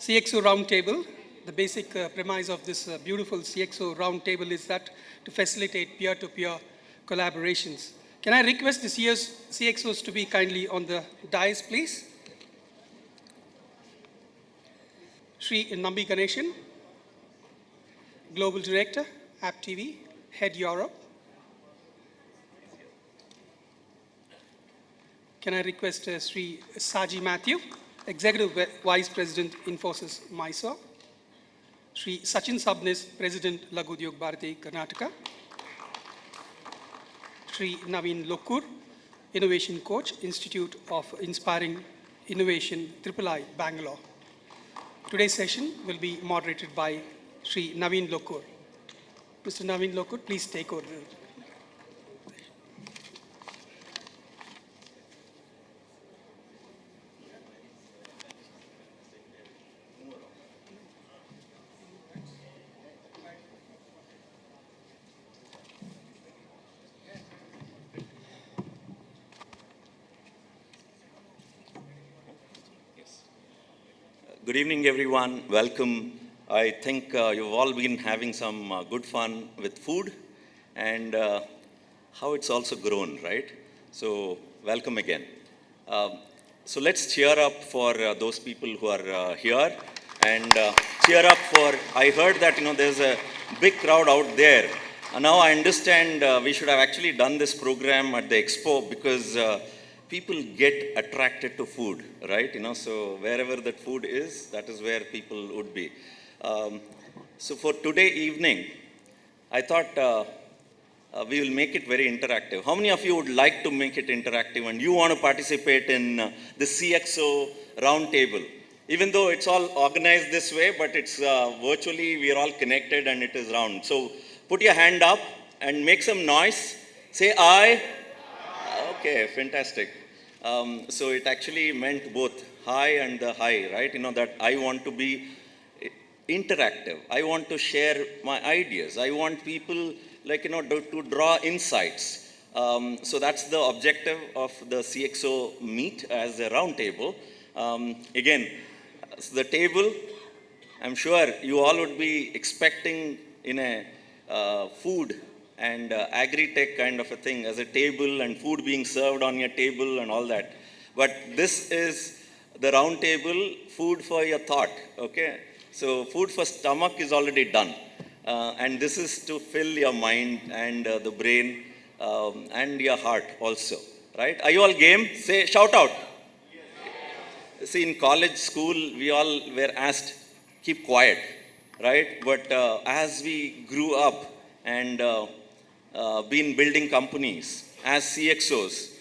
CXO Roundtable. The basic premise of this beautiful CXO Roundtable is that to facilitate peer-to-peer collaborations. Can I request the CXOs to be kindly on the dais, please? Sri Nambi Ganeshan, Global Director, App TV, Head Europe. Can I request Sri Saji Matthew, Executive Vice President, Infosys, Mysore. Sri Sachin Sabnis, President, Laghu Udyog Bharati, Karnataka. Sri Naveen Lokur, Innovation Coach, Institute of Inspiring Innovation, III, Bangalore. Today's session will be moderated by Sri Naveen Lokur. Mr. Naveen Lokur, please take over. Good evening, everyone. Welcome. I think you've all been having some good fun with food and how it's also grown, right? So welcome again. So let's cheer up for those people who are here and cheer up for, I heard that, there's a big crowd out there. Now I understand we should have actually done this program at the expo because people get attracted to food, right? So wherever that food is, that is where people would be. So for today evening, I thought we will make it very interactive. How many of you would like to make it interactive and you want to participate in the CXO roundtable? Even though it's all organized this way, but it's virtually, we are all connected and it is round. So put your hand up and make some noise. Say aye. Okay, fantastic. So it actually meant both high and the high, right? That I want to be interactive. I want to share my ideas. I want people to draw insights. So that's the objective of the CXO meet as a round table. Again, the table, I'm sure you all would be expecting in a food and agri-tech kind of a thing as a table and food being served on your table and all that. But this is the round table, food for your thought, okay? So food for stomach is already done. And this is to fill your mind and the brain and your heart also, right? Are you all game? Say, shout out. See, in college, school, we all were asked, keep quiet, right? But as we grew up and been building companies as CXOs,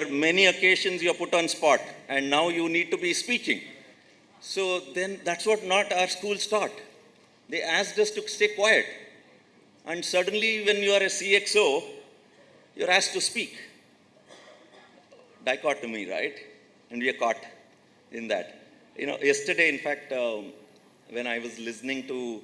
many occasions you are put on spot and now you need to be speaking. So then that's what not our schools taught. They asked us to stay quiet. And suddenly when you are a CXO, you're asked to speak. Dichotomy, right? And we are caught in that. Yesterday, in fact, when I was listening to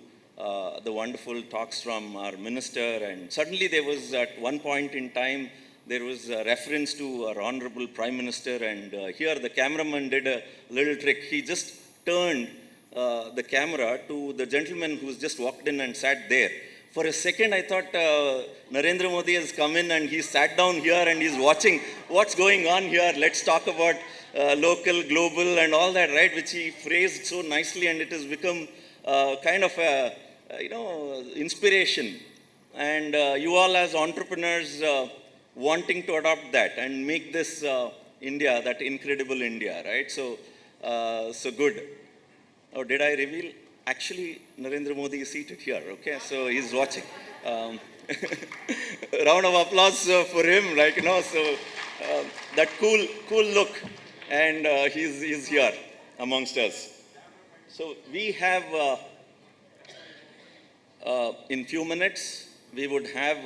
the wonderful talks from our minister, and suddenly there was, at one point in time, there was a reference to our Honorable Prime Minister, and here the cameraman did a little trick. He just turned the camera to the gentleman who's just walked in and sat there. For a second, I thought Narendra Modi has come in and he sat down here and he's watching what's going on here. Let's talk about local, global, and all that, right? Which he phrased so nicely, and it has become kind of a, inspiration. And you all as entrepreneurs wanting to adopt that and make this India, that incredible India, right? So, so good. Oh, did I reveal? Actually, Narendra Modi is seated here, okay? So he's watching. Round of applause for him, so that cool look. And he's here amongst us. So we have, in few minutes, we would have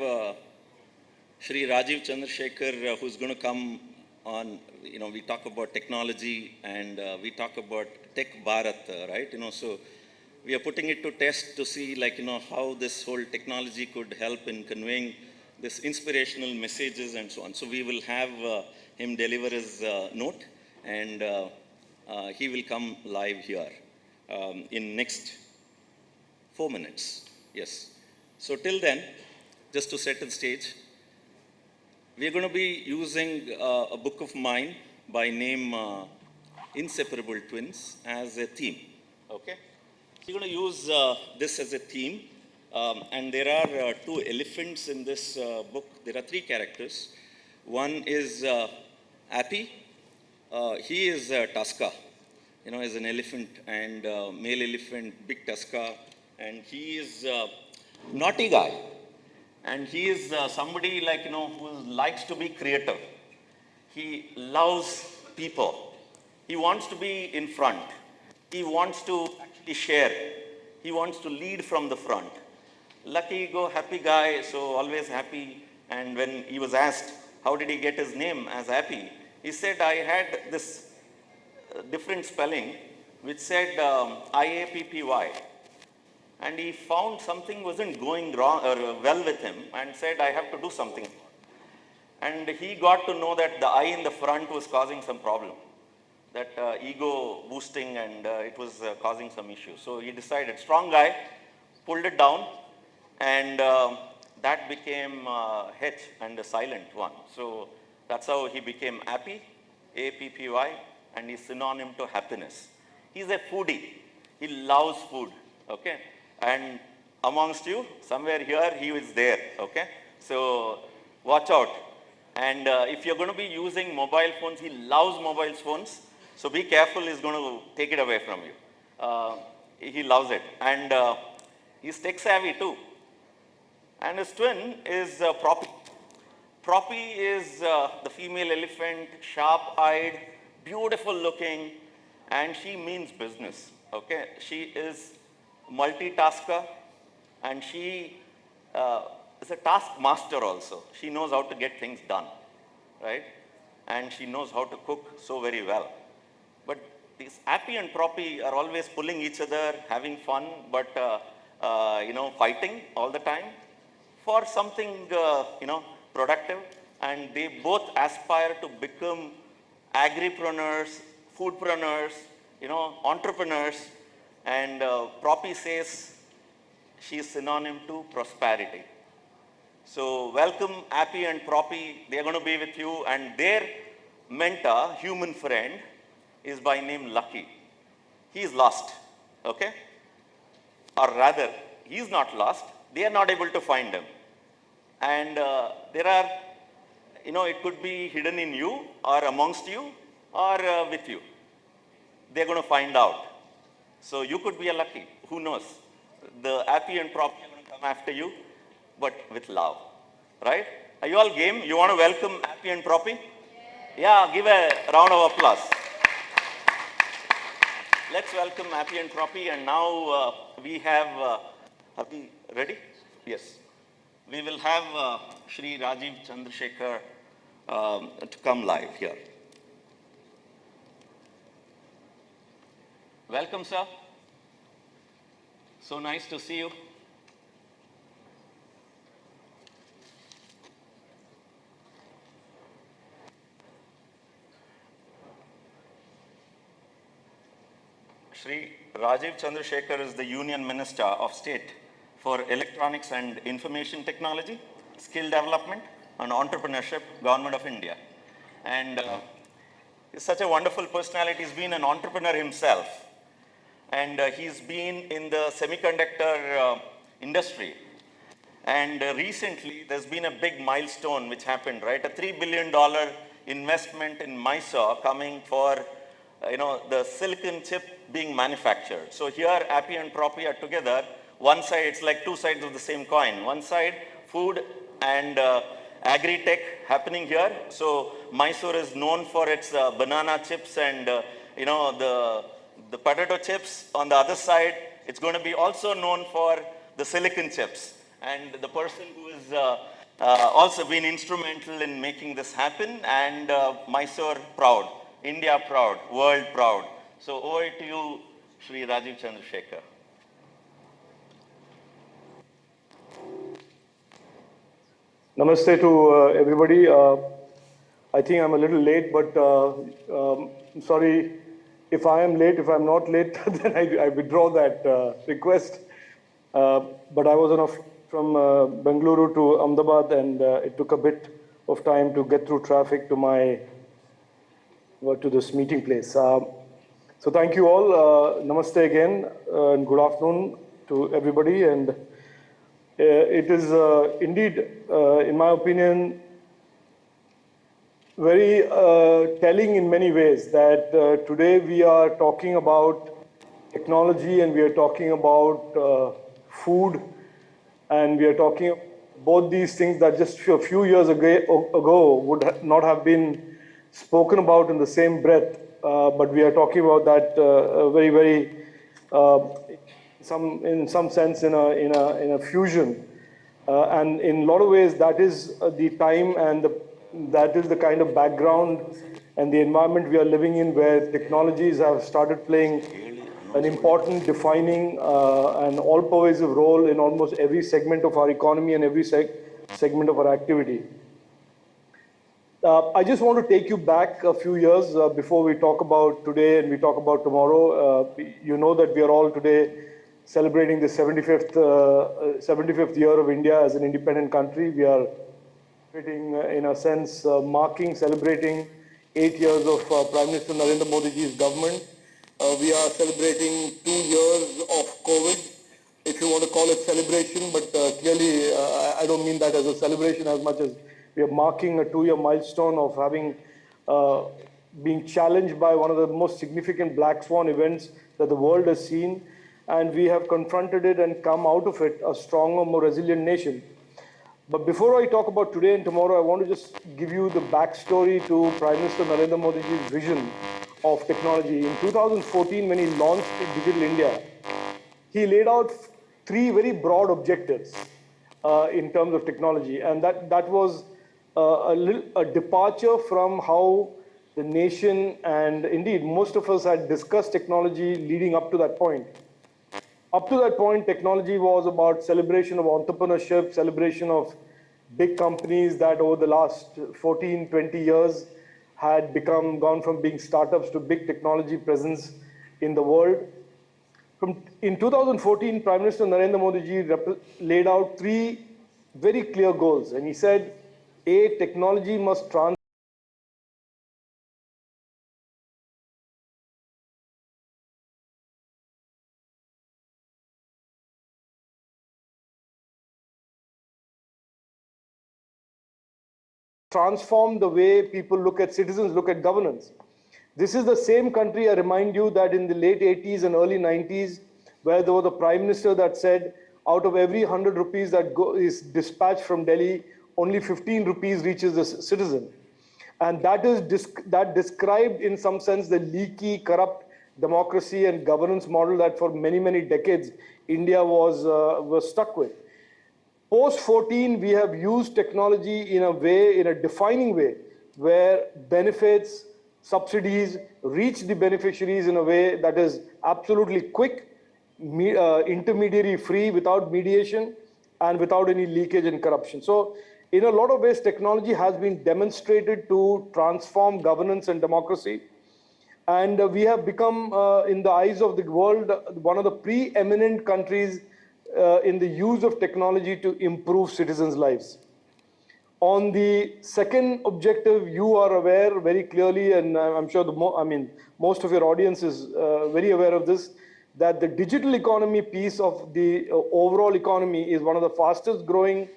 Shri Rajiv Chandrasekhar, who's going to come on. We talk about technology and we talk about Tech Bharat, right? So we are putting it to test to see, how this whole technology could help in conveying this inspirational messages and so on. So we will have him deliver his note, and he will come live here. in next 4 minutes. Yes. So till then, just to set the stage, we are going to be using a book of mine by name Inseparable Twins as a theme. Okay. So we're going to use this as a theme. And there are two elephants in this book. There are three characters. One is Appy. He is Tusker. You know, is an elephant and male elephant, big Tusker. And he is naughty guy. And he is somebody like, you know, who likes to be creative. He loves people. He wants to be in front. He wants to actually share. He wants to lead from the front. Lucky go happy guy, so always happy. And when he was asked, how did he get his name as Happy? He said, I had this different spelling which said IAPPY. And he found something wasn't going wrong or well with him and said, I have to do something. And he got to know that the I in the front was causing some problem, that ego boosting, and it was causing some issues. So he decided, strong guy, pulled it down, and that became H and the silent one. So that's how he became Appy, APPY, and he's synonym to happiness. He's a foodie. He loves food, okay? And amongst you, somewhere here, he is there, okay? So watch out. And if you're going to be using mobile phones, he loves mobile phones. So be careful, he's going to take it away from you. He loves it. And he's tech savvy too. And his twin is Proppy. Proppy is the female elephant, sharp-eyed, beautiful looking, and she means business, okay? She is multitasker, and she is a taskmaster also. She knows how to get things done, right? And she knows how to cook so very well. But these Appy and Proppy are always pulling each other, having fun, but you know, fighting all the time for something you know, productive. And they both aspire to become agripreneurs, foodpreneurs, you know, entrepreneurs. And Proppy says she is synonym to prosperity. So welcome Appy and Proppy. They are going to be with you, and their mentor, human friend, is by name Lucky. He is lost, okay? Or rather, he is not lost. They are not able to find him. And there are, you know, it could be hidden in you or amongst you or with you. They're going to find out. So you could be a Lucky. Who knows? The Appy and Proppy are going to come after you, but with love, right? Are you all game? You want to welcome Appy and Proppy? Yeah, give a round of applause. Let's welcome Appy and Proppy, and now we have, are we ready? Yes. We will have Shri Rajiv Chandrasekhar to come live here. Welcome, sir. So nice to see you. Shri Rajiv Chandrasekhar is the Union Minister of State for Electronics and Information Technology, Skill Development and Entrepreneurship, Government of India. And he's such a wonderful personality. He's been an entrepreneur himself. And he's been in the semiconductor industry. And recently, there's been a big milestone which happened, right? A $3 billion investment in Mysore coming for, you know, the silicon chip being manufactured. So here, Appy and Proppy are together. One side, it's like two sides of the same coin. One side, food and agri-tech happening here. So Mysore is known for its banana chips and, you know, the potato chips. On the other side, it's going to be also known for the silicon chips. And the person who has also been instrumental in making this happen, and Mysore proud, India proud, world proud. So over to you, Shri Rajiv Chandrasekhar. Namaste to everybody. I think I'm a little late, but I'm sorry if I am late, if I'm not late, then I withdraw that request. But I was on a from Bengaluru to Ahmedabad, and it took a bit of time to get through traffic to this meeting place. So thank you all. Namaste again, and good afternoon to everybody. And it is indeed, in my opinion, very telling in many ways that today we are talking about technology and we are talking about food, and we are talking both these things that just a few years ago would not have been spoken about in the same breath, but we are talking about that very, very, in some sense, in a fusion. And in a lot of ways, that is the time and that is the kind of background and the environment we are living in, where technologies have started playing an important, defining, and all-pervasive role in almost every segment of our economy and every segment of our activity. I just want to take you back a few years before we talk about today and we talk about tomorrow. You know that we are all today celebrating the 75th year of India as an independent country. We are in a sense, celebrating 8 years of Prime Minister Narendra Modi's government. We are celebrating 2 years of COVID, if you want to call it celebration, but clearly I don't mean that as a celebration as much as we are marking a 2-year milestone of having being challenged by one of the most significant black swan events that the world has seen, and we have confronted it and come out of it a stronger, more resilient nation. But before I talk about today and tomorrow, I want to just give you the backstory to Prime Minister Narendra Modi's vision of technology. In 2014, when he launched Digital India, he laid out 3 very broad objectives in terms of technology. And that was a departure from how the nation and indeed most of us had discussed technology leading up to that point. Up to that point, technology was about celebration of entrepreneurship, celebration of big companies that over the last 14, 20 years had gone from being startups to big technology presence in the world. In 2014, Prime Minister Narendra Modi laid out 3 very clear goals. And he said, A, technology must transform the way people citizens look at governance. This is the same country, I remind you, that in the late 80s and early 90s, where there was a prime minister that said, out of every 100 rupees that is dispatched from Delhi, only 15 rupees reaches the citizen. And that described in some sense the leaky, corrupt democracy and governance model that for many, many decades India was stuck with. Post-14, we have used technology in a defining way, where benefits, subsidies reach the beneficiaries in a way that is absolutely quick, intermediary-free, without mediation, and without any leakage and corruption. So, in a lot of ways, technology has been demonstrated to transform governance and democracy. And we have become, in the eyes of the world, one of the preeminent countries in the use of technology to improve citizens' lives. On the second objective, you are aware very clearly, and I'm sure most of your audience is very aware of this, that the digital economy piece of the overall economy is one of the fastest growing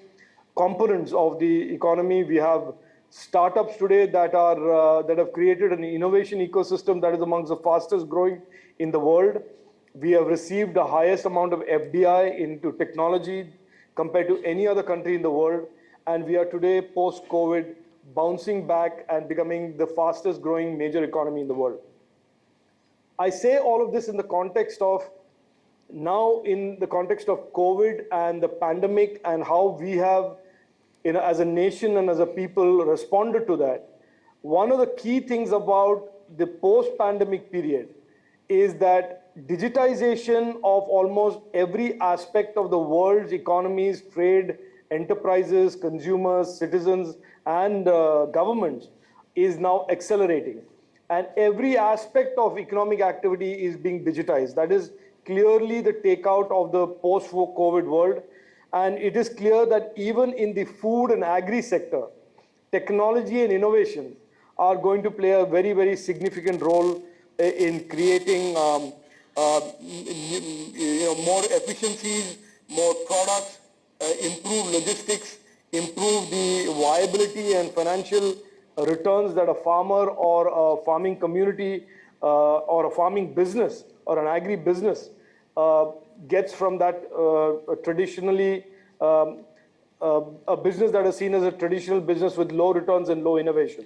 components of the economy. We have startups today that have created an innovation ecosystem that is amongst the fastest growing in the world. We have received the highest amount of FDI into technology compared to any other country in the world. And we are today, post-COVID, bouncing back and becoming the fastest growing major economy in the world. I say all of this in the context of COVID and the pandemic and how we have, as a nation and as a people, responded to that. One of the key things about the post-pandemic period is that digitization of almost every aspect of the world's economies, trade, enterprises, consumers, citizens, and governments is now accelerating. and every aspect of economic activity is being digitized. That is clearly the takeout of the post-COVID world. And it is clear that even in the food and agri sector, technology and innovation are going to play a very, very significant role in creating more efficiencies, more products, improve logistics, improve the viability and financial returns that a farmer or a farming community or a farming business or an agri business gets from that traditionally a business that is seen as a traditional business with low returns and low innovation.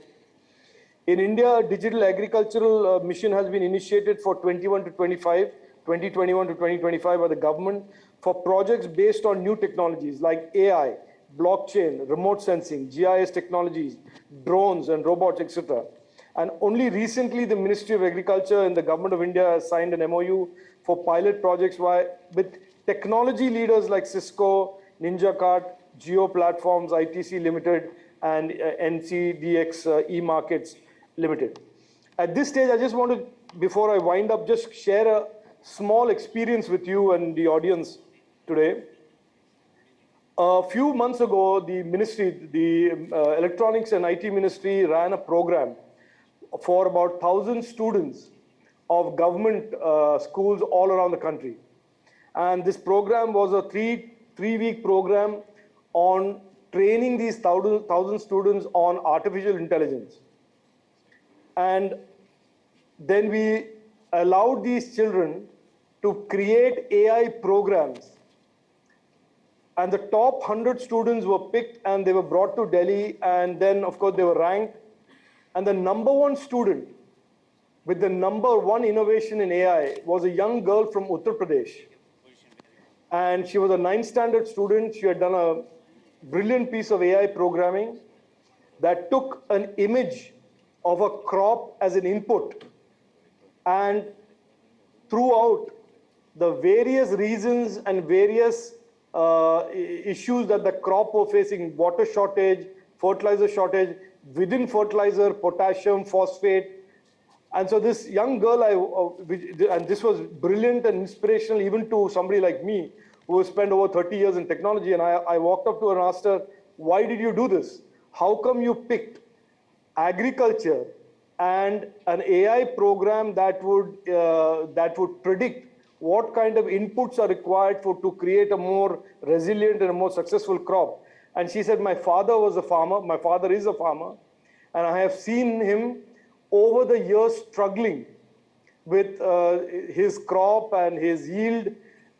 In India, a digital agricultural mission has been initiated for 2021 to 2025 by the government for projects based on new technologies like AI, blockchain, remote sensing, GIS technologies, drones and robots, etc. And only recently, the Ministry of Agriculture and the Government of India has signed an MOU for pilot projects with technology leaders like Cisco, NinjaCart, Geo Platforms, ITC Limited, and NCDX E-Markets Limited. At this stage, I just want to, before I wind up, just share a small experience with you and the audience today. A few months ago, the ministry, the Electronics and IT Ministry ran a program for about 1,000 students of government schools all around the country. And this program was a three-week program on training these 1,000 students on artificial intelligence. And then we allowed these children to create AI programs. And the top 100 students were picked and they were brought to Delhi, and then of course they were ranked. And the number one student with the number one innovation in AI was a young girl from Uttar Pradesh. And she was a 9th standard student. She had done a brilliant piece of AI programming that took an image of a crop as an input and threw out the various reasons and various issues that the crop were facing: water shortage, fertilizer shortage, within fertilizer, potassium, phosphate. And so this young girl, and this was brilliant and inspirational even to somebody like me, who has spent over 30 years in technology. And I walked up to her and asked her, why did you do this? How come you picked agriculture and an AI program that would predict what kind of inputs are required to create a more resilient and a more successful crop? And she said, my father was a farmer. My father is a farmer. And I have seen him over the years struggling with his crop and his yield.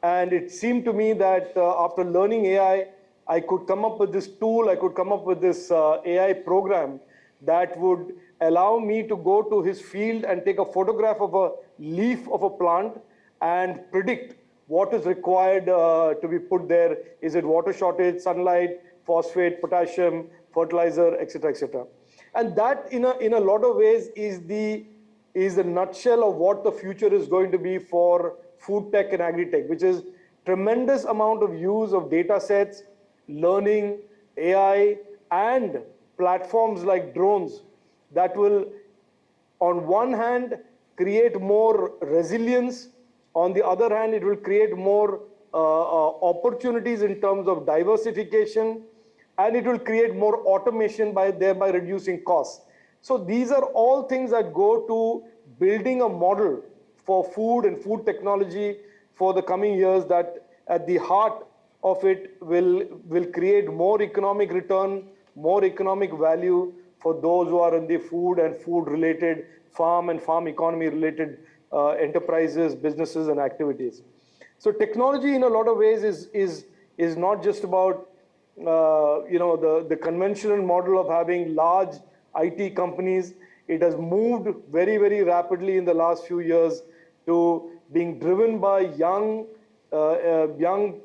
And it seemed to me that after learning AI, I could come up with this tool, I could come up with this AI program that would allow me to go to his field and take a photograph of a leaf of a plant and predict what is required to be put there. Is it water shortage, sunlight, phosphate, potassium, fertilizer, etc., etc. And that, in a lot of ways, is the nutshell of what the future is going to be for food tech and agri-tech, which is tremendous amount of use of data sets, learning, AI, and platforms like drones that will, on one hand, create more resilience. On the other hand, it will create more opportunities in terms of diversification, and it will create more automation thereby reducing costs. So these are all things that go to building a model for food and food technology for the coming years that at the heart of it will create more economic return, more economic value for those who are in the food and food-related, farm and farm economy-related enterprises, businesses, and activities. So technology, in a lot of ways, is not just about the conventional model of having large IT companies. It has moved very, very rapidly in the last few years to being driven by young,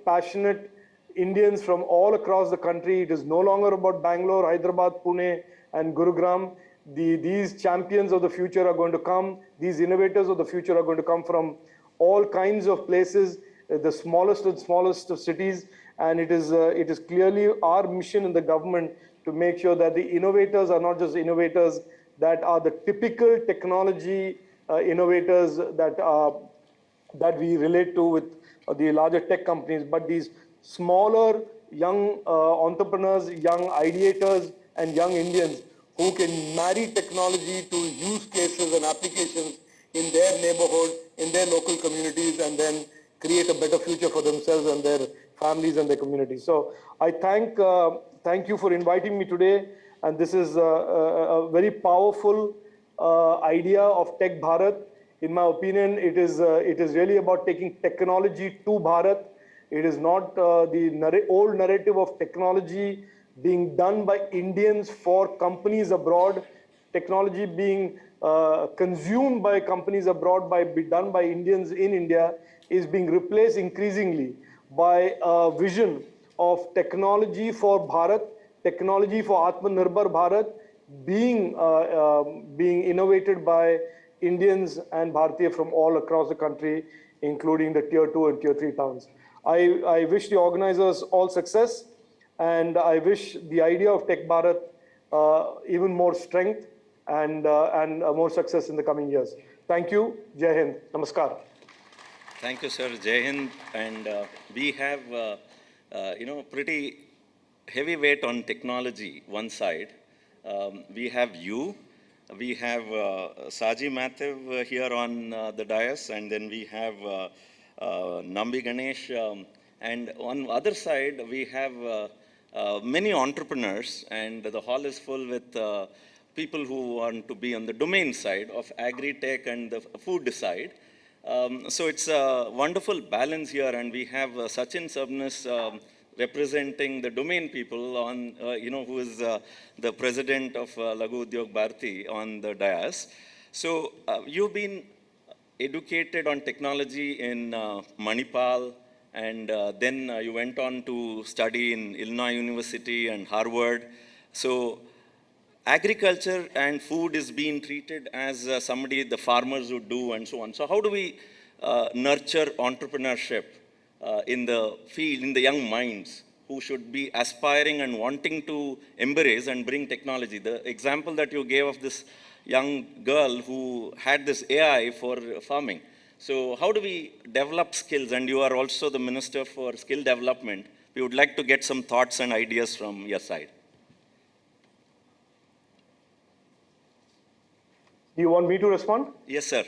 passionate Indians from all across the country. It is no longer about Bangalore, Hyderabad, Pune, and Gurugram. These champions of the future are going to come. These innovators of the future are going to come from all kinds of places, the smallest and smallest of cities. And it is clearly our mission in the government to make sure that the innovators are not just innovators, that are the typical technology innovators that we relate to with the larger tech companies, but these smaller young entrepreneurs, young ideators, and young Indians who can marry technology to use cases and applications in their neighborhood, in their local communities, and then create a better future for themselves and their families and their communities. So I thank you for inviting me today, and this is a very powerful idea of Tech Bharat. In my opinion, it is really about taking technology to Bharat. It is not the old narrative of technology being done by Indians for companies abroad, technology being consumed by companies abroad, be done by Indians in India, is being replaced increasingly by a vision of technology for Bharat, technology for Atmanirbhar Bharat, being innovated by Indians and Bharatiya from all across the country, including the tier 2 and tier 3 towns. I wish the organizers all success, and I wish the idea of Tech Bharat even more strength and more success in the coming years. Thank you. Jai Hind. Namaskar. Thank you, sir. Jai Hind. And we have, pretty heavy weight on technology one side. We have you. We have Saji Mathav here on the dais, and then we have Nambi Ganesh. And on the other side, we have many entrepreneurs, and the hall is full with people who want to be on the domain side of agri-tech and the food side. So it's a wonderful balance here, and we have Sachin Sabnis representing the domain people on, who is the president of Laghu Udyog Bharati on the dais. So you've been educated on technology in Manipal, and then you went on to study in Illinois University and Harvard. So agriculture and food is being treated as somebody the farmers would do and so on. So how do we nurture entrepreneurship in the field, in the young minds who should be aspiring and wanting to embrace and bring technology? The example that you gave of this young girl who had this AI for farming. So how do we develop skills? And you are also the Minister for Skill Development. We would like to get some thoughts and ideas from your side. Do you want me to respond? Yes, sir.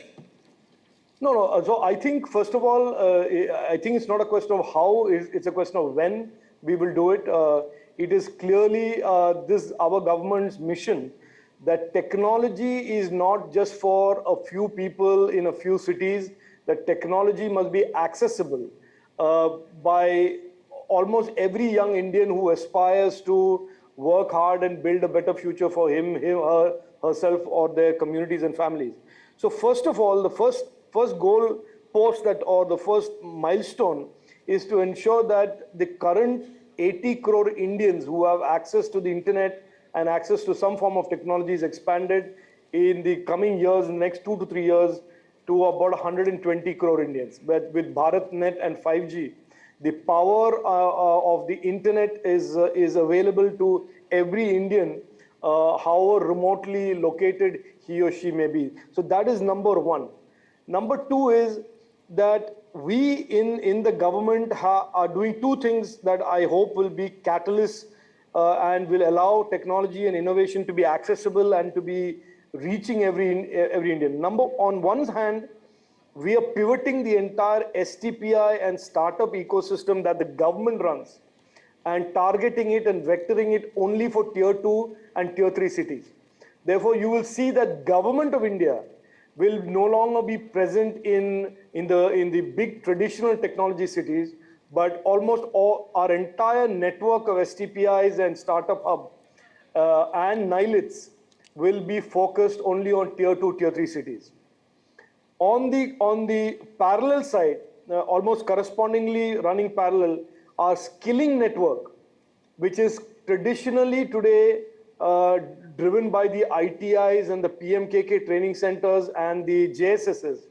No. So I think, first of all, I think it's not a question of how, it's a question of when we will do it. It is clearly our government's mission that technology is not just for a few people in a few cities, that technology must be accessible by almost every young Indian who aspires to work hard and build a better future for him, her, herself, or their communities and families. So first of all, the first goal post or the first milestone is to ensure that the current 80 crore Indians who have access to the internet and access to some form of technology is expanded in the coming years, in the next 2 to 3 years, to about 120 crore Indians. But with BharatNet and 5G, the power of the internet is available to every Indian, however remotely located he or she may be. So that is number one. Number two is that we in the government are doing two things that I hope will be catalysts and will allow technology and innovation to be accessible and to be reaching every Indian. On one hand, we are pivoting the entire STPI and startup ecosystem that the government runs and targeting it and vectoring it only for tier 2 and tier 3 cities. Therefore, you will see that government of India will no longer be present in the big traditional technology cities, but almost all our entire network of STPIs and startup hub and NILITs will be focused only on tier 2, tier 3 cities. On the parallel side, almost correspondingly running parallel, our skilling network, which is traditionally today driven by the ITIs and the PMKK training centers and the JSSs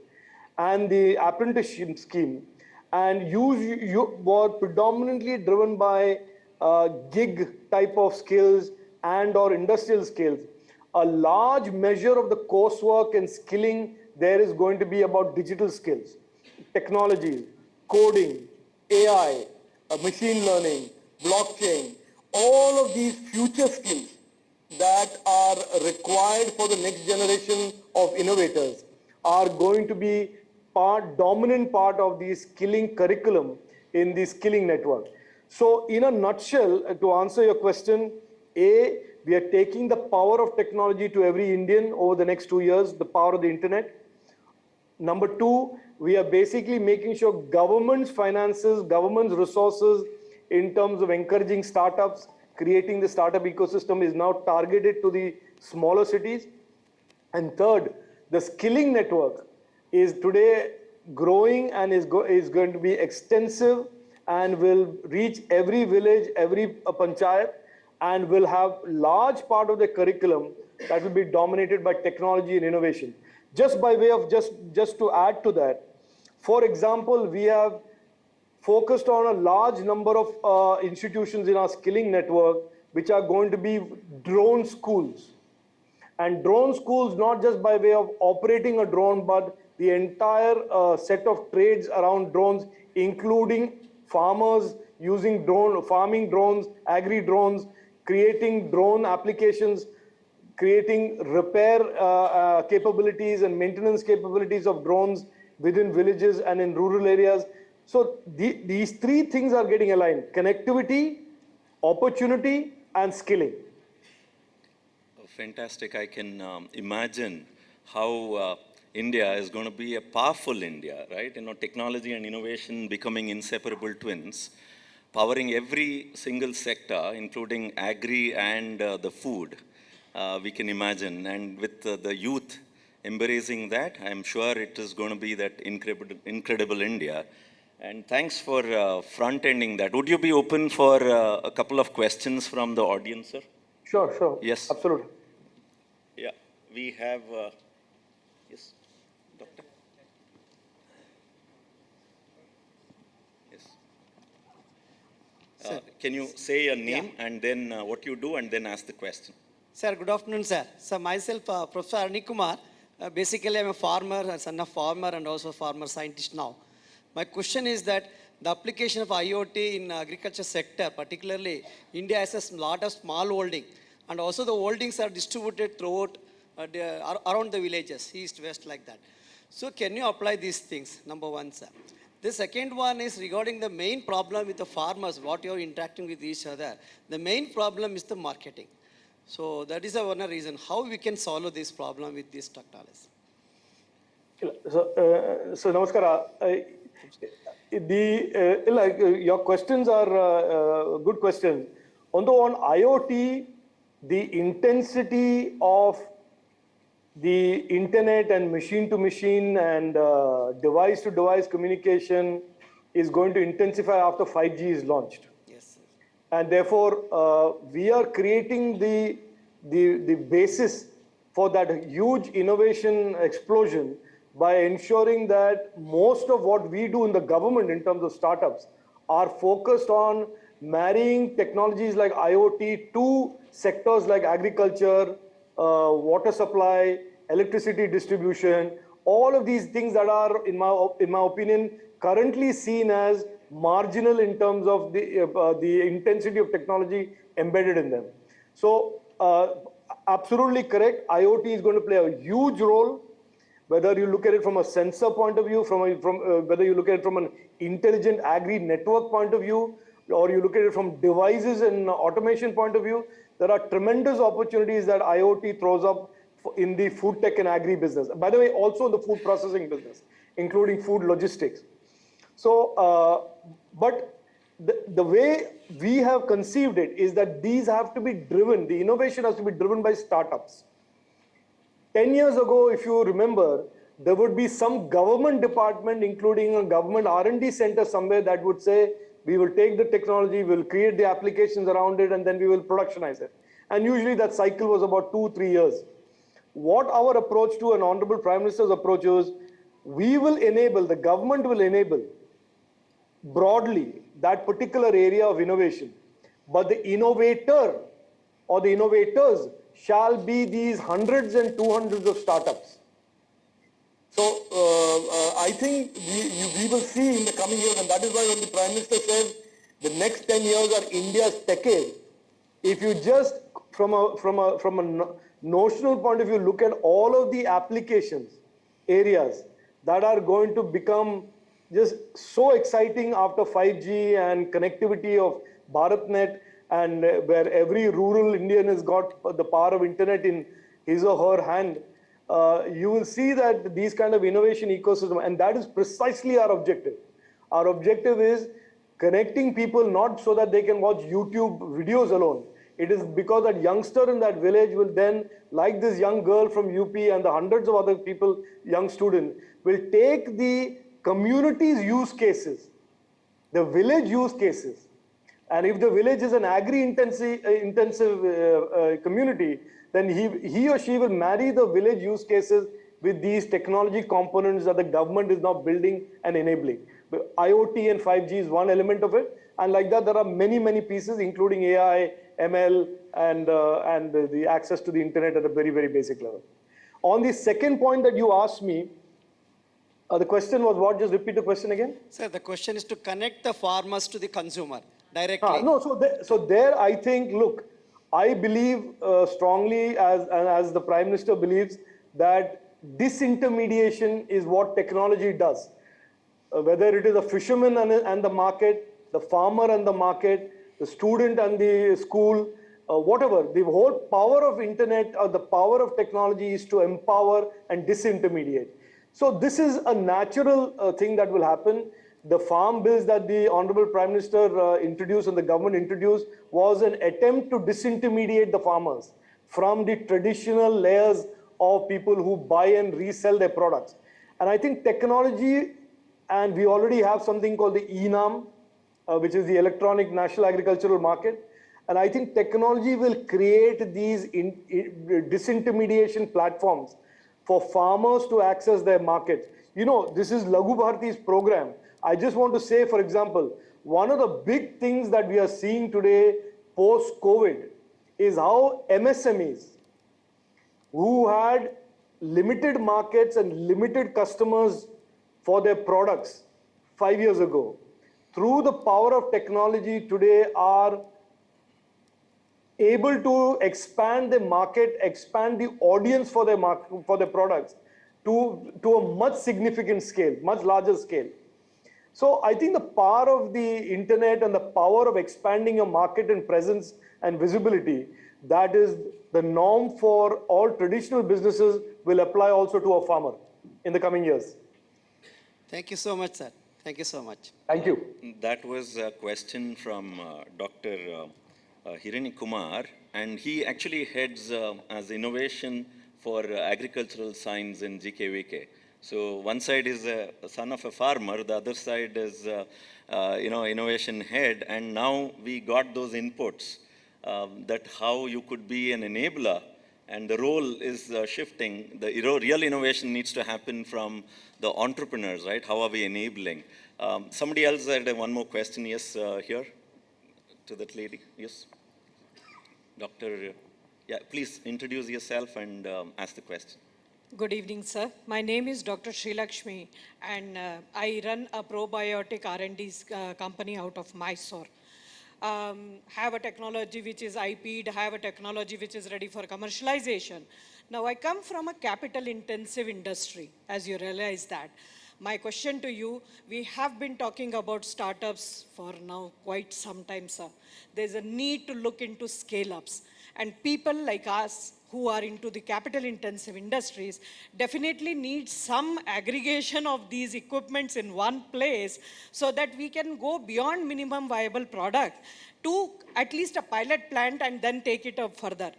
and the apprenticeship scheme, and you were predominantly driven by gig type of skills and or industrial skills. a large measure of the coursework and skilling there is going to be about digital skills, technologies, coding, AI, machine learning, blockchain, all of these future skills that are required for the next generation of innovators are going to be dominant part of the skilling curriculum in the skilling network. So in a nutshell, to answer your question, A, we are taking the power of technology to every Indian over the next 2 years, the power of the internet. Number two, we are basically making sure government's finances, government's resources in terms of encouraging startups, creating the startup ecosystem is now targeted to the smaller cities. And third, the skilling network is today growing and is going to be extensive and will reach every village, every panchayat, and will have large part of the curriculum that will be dominated by technology and innovation. Just by way of just to add to that, for example, we have focused on a large number of institutions in our skilling network, which are going to be drone schools. And drone schools, not just by way of operating a drone, but the entire set of trades around drones, including farmers using farming drones, agri drones, creating drone applications, creating repair capabilities and maintenance capabilities of drones within villages and in rural areas. So these three things are getting aligned: connectivity, opportunity, and skilling. Fantastic. I can imagine how India is going to be a powerful India, right? Technology and innovation becoming inseparable twins, powering every single sector, including agri and the food, we can imagine. And with the youth embracing that, I'm sure it is going to be that incredible India. And thanks for front-ending that. Would you be open for a couple of questions from the audience, sir? Sure. Yes. Absolutely. Yeah, we have, yes, doctor? Yes. Can you say your name and then what you do and then ask the question? Sir, good afternoon, sir. So myself, Professor Arni Kumar, basically I'm a farmer, a son of farmer and also farmer scientist now. My question is that the application of IoT in agriculture sector, particularly India has a lot of small holding, and also the holdings are distributed throughout around the villages, east, west, like that. So can you apply these things, number one, sir? The second one is regarding the main problem with the farmers, what you're interacting with each other. The main problem is the marketing. So that is one reason how we can solve this problem with this technology. So Namaskara. Your questions are good questions. Although on IoT, the intensity of the internet and machine-to-machine and device-to-device communication is going to intensify after 5G is launched. Yes, sir. And therefore, we are creating the basis for that huge innovation explosion by ensuring that most of what we do in the government in terms of startups are focused on marrying technologies like IoT to sectors like agriculture, water supply, electricity distribution, all of these things that are, in my opinion, currently seen as marginal in terms of the intensity of technology embedded in them. So, absolutely correct. IoT is going to play a huge role, whether you look at it from a sensor point of view, whether you look at it from an intelligent agri network point of view, or you look at it from devices and automation point of view. There are tremendous opportunities that IoT throws up in the food tech and agri business. By the way, also the food processing business, including food logistics. So, but the way we have conceived it is that these have to be driven, the innovation has to be driven by startups. 10 years ago, if you remember, there would be some government department, including a government R&D center somewhere that would say, we will take the technology, we'll create the applications around it, and then we will productionize it. And usually that cycle was about 2-3 years. What our approach to an Honorable Prime Minister's approach is, we will enable, the government will enable broadly that particular area of innovation. But the innovator or the innovators shall be these hundreds and 200s of startups. So I think we will see in the coming years, and that is why when the Prime Minister says the next 10 years are India's decade, if you just from a notional point of view look at all of the applications areas that are going to become just so exciting after 5G and connectivity of BharatNet, and where every rural Indian has got the power of internet in his or her hand, you will see that these kind of innovation ecosystem, and that is precisely our objective. Our objective is connecting people not so that they can watch YouTube videos alone. It is because that youngster in that village will then, like this young girl from UP and the hundreds of other people, young students, will take the community's use cases, the village use cases, and if the village is an agri-intensive community, then he or she will marry the village use cases with these technology components that the government is now building and enabling. But IoT and 5G is one element of it. And like that, there are many, many pieces, including AI, ML, and the access to the internet at a very, very basic level. On the second point that you asked me, the question was what? Just repeat the question again. Sir, the question is to connect the farmers to the consumer directly. No, so there I think, look, I believe strongly, as the Prime Minister believes, that disintermediation is what technology does. Whether it is a fisherman and the market, the farmer and the market, the student and the school, whatever, the whole power of internet or the power of technology is to empower and disintermediate. So this is a natural thing that will happen. The farm bills that the Honorable Prime Minister introduced and the government introduced was an attempt to disintermediate the farmers from the traditional layers of people who buy and resell their products. And I think technology, and we already have something called the ENAM, which is the Electronic National Agricultural Market. And I think technology will create these disintermediation platforms for farmers to access their markets. You know, this is Laghu Bharati's program. I just want to say, for example, one of the big things that we are seeing today post-COVID is how MSMEs, who had limited markets and limited customers for their products 5 years ago, through the power of technology today are able to expand the market, expand the audience for their products to a much significant scale, much larger scale. So I think the power of the internet and the power of expanding a market and presence and visibility, that is the norm for all traditional businesses, will apply also to a farmer in the coming years. Thank you so much, sir. Thank you so much. Thank you. That was a question from Dr. Hirini Kumar, and he actually heads as innovation for agricultural science in GKVK. So one side is a son of a farmer, the other side is innovation head, and now we got those inputs that how you could be an enabler, and the role is shifting. The real innovation needs to happen from the entrepreneurs, right? How are we enabling? Somebody else had one more question. Yes, here to that lady. Yes, Doctor. Yeah, please introduce yourself and ask the question. Good evening, sir. My name is Dr. Srilakshmi, and I run a probiotic R&D company out of Mysore. Have a technology which is IP'd, have a technology which is ready for commercialization. Now, I come from a capital-intensive industry, as you realize that. My question to you, we have been talking about startups for now quite some time, sir. There's a need to look into scale-ups. And people like us who are into the capital-intensive industries definitely need some aggregation of these equipments in one place so that we can go beyond minimum viable product to at least a pilot plant and then take it up further.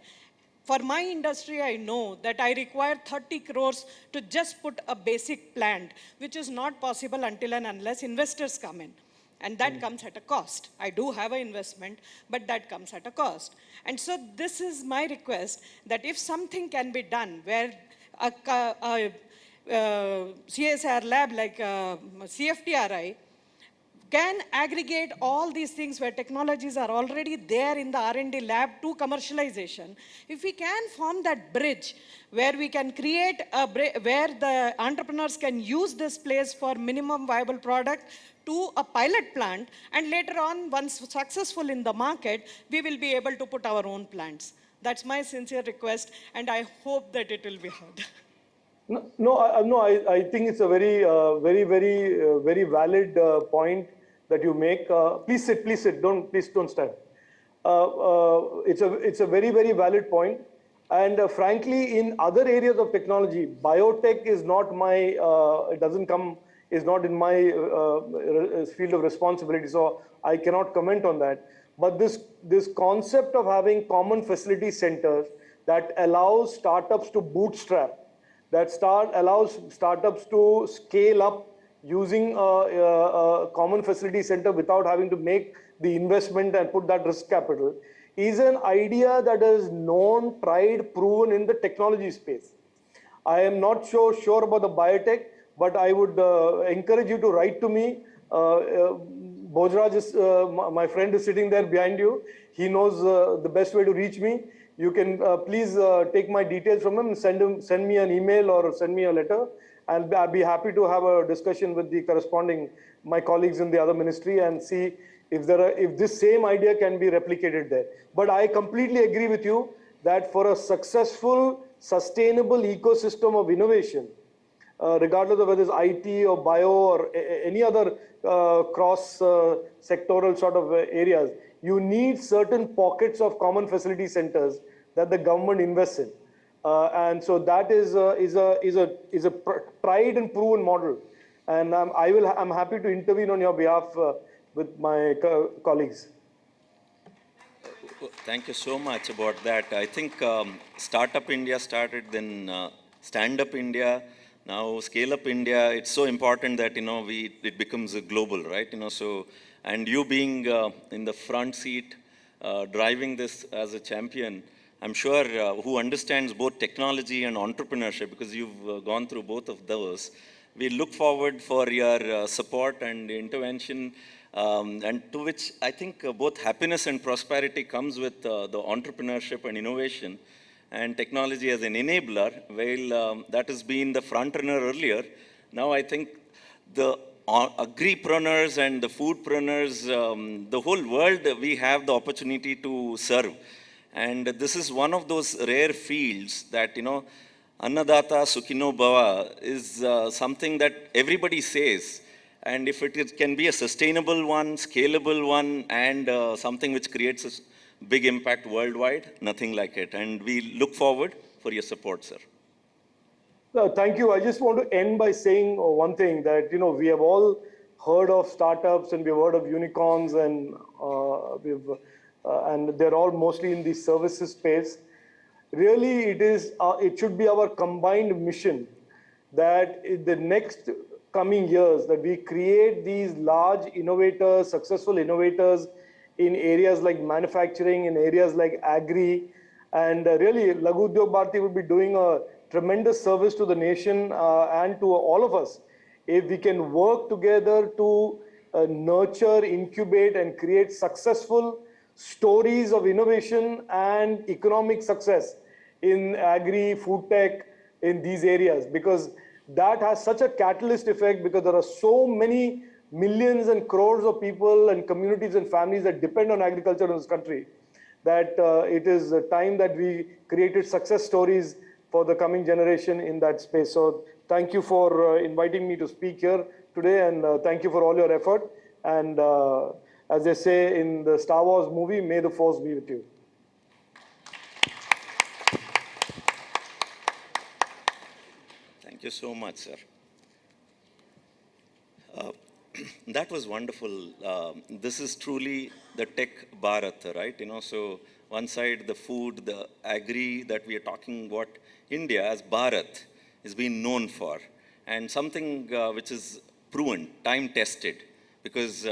For my industry, I know that I require 30 crores to just put a basic plant, which is not possible until and unless investors come in. And that comes at a cost. I do have an investment, but that comes at a cost. And so this is my request, that if something can be done where a CSR lab like CFTRI can aggregate all these things where technologies are already there in the R&D lab to commercialization. If we can form that bridge where we can create where the entrepreneurs can use this place for minimum viable product to a pilot plant, and later on, once successful in the market, we will be able to put our own plants. That's my sincere request, and I hope that it will be heard. No, I think it's a very valid point that you make. Please sit, please sit. Please don't stand. It's a very valid point. And frankly, in other areas of technology, biotech is not my, it doesn't come, is not in my field of responsibility. So I cannot comment on that. But this concept of having common facility centers that allows startups to bootstrap, that allows startups to scale up using a common facility center without having to make the investment and put that risk capital, is an idea that is known, tried, proven in the technology space. I am not sure about the biotech, but I would encourage you to write to me. Bhojraj is, my friend is sitting there behind you. He knows the best way to reach me. You can please take my details from him and send me an email or send me a letter. And I'll be happy to have a discussion with the corresponding, my colleagues in the other ministry, and see if this same idea can be replicated there. But I completely agree with you that for a successful, sustainable ecosystem of innovation, regardless of whether it's IT or bio or any other cross-sectoral sort of areas, you need certain pockets of common facility centers that the government invests in. And so that is a tried and proven model. And I'm happy to intervene on your behalf with my colleagues. Thank you so much about that. I think Startup India started, then Stand Up India, now Scale Up India. It's so important that, it becomes a global, right? So, and you being in the front seat, driving this as a champion, I'm sure who understands both technology and entrepreneurship, because you've gone through both of those. We look forward for your support and intervention, and to which I think both happiness and prosperity comes with the entrepreneurship and innovation, and technology as an enabler. Well, that has been the front runner earlier. Now I think the agripreneurs and the foodpreneurs, the whole world, we have the opportunity to serve. And this is one of those rare fields that, Annadata Sukhino Bhava is something that everybody says. And if it can be a sustainable one, scalable one, and something which creates a big impact worldwide, nothing like it. And we look forward for your support, sir. Thank you. I just want to end by saying one thing, that, we have all heard of startups and we've heard of unicorns, and and they're all mostly in the services space. Really, it should be our combined mission that in the next coming years, that we create these large innovators, successful innovators in areas like manufacturing, in areas like agri, and really Laghu Udyog Bharati would be doing a tremendous service to the nation and to all of us if we can work together to nurture, incubate, and create successful stories of innovation and economic success in agri, food tech, in these areas, because that has such a catalyst effect, because there are so many millions and crores of people and communities and families that depend on agriculture in this country, that it is time that we created success stories for the coming generation in that space. So thank you for inviting me to speak here today, and thank you for all your effort. And as they say in the Star Wars movie, may the force be with you. Thank you so much, sir. That was wonderful. This is truly the tech Bharat, right? So one side, the food, the agri that we are talking about, India as Bharat is being known for, and something which is proven, time-tested, because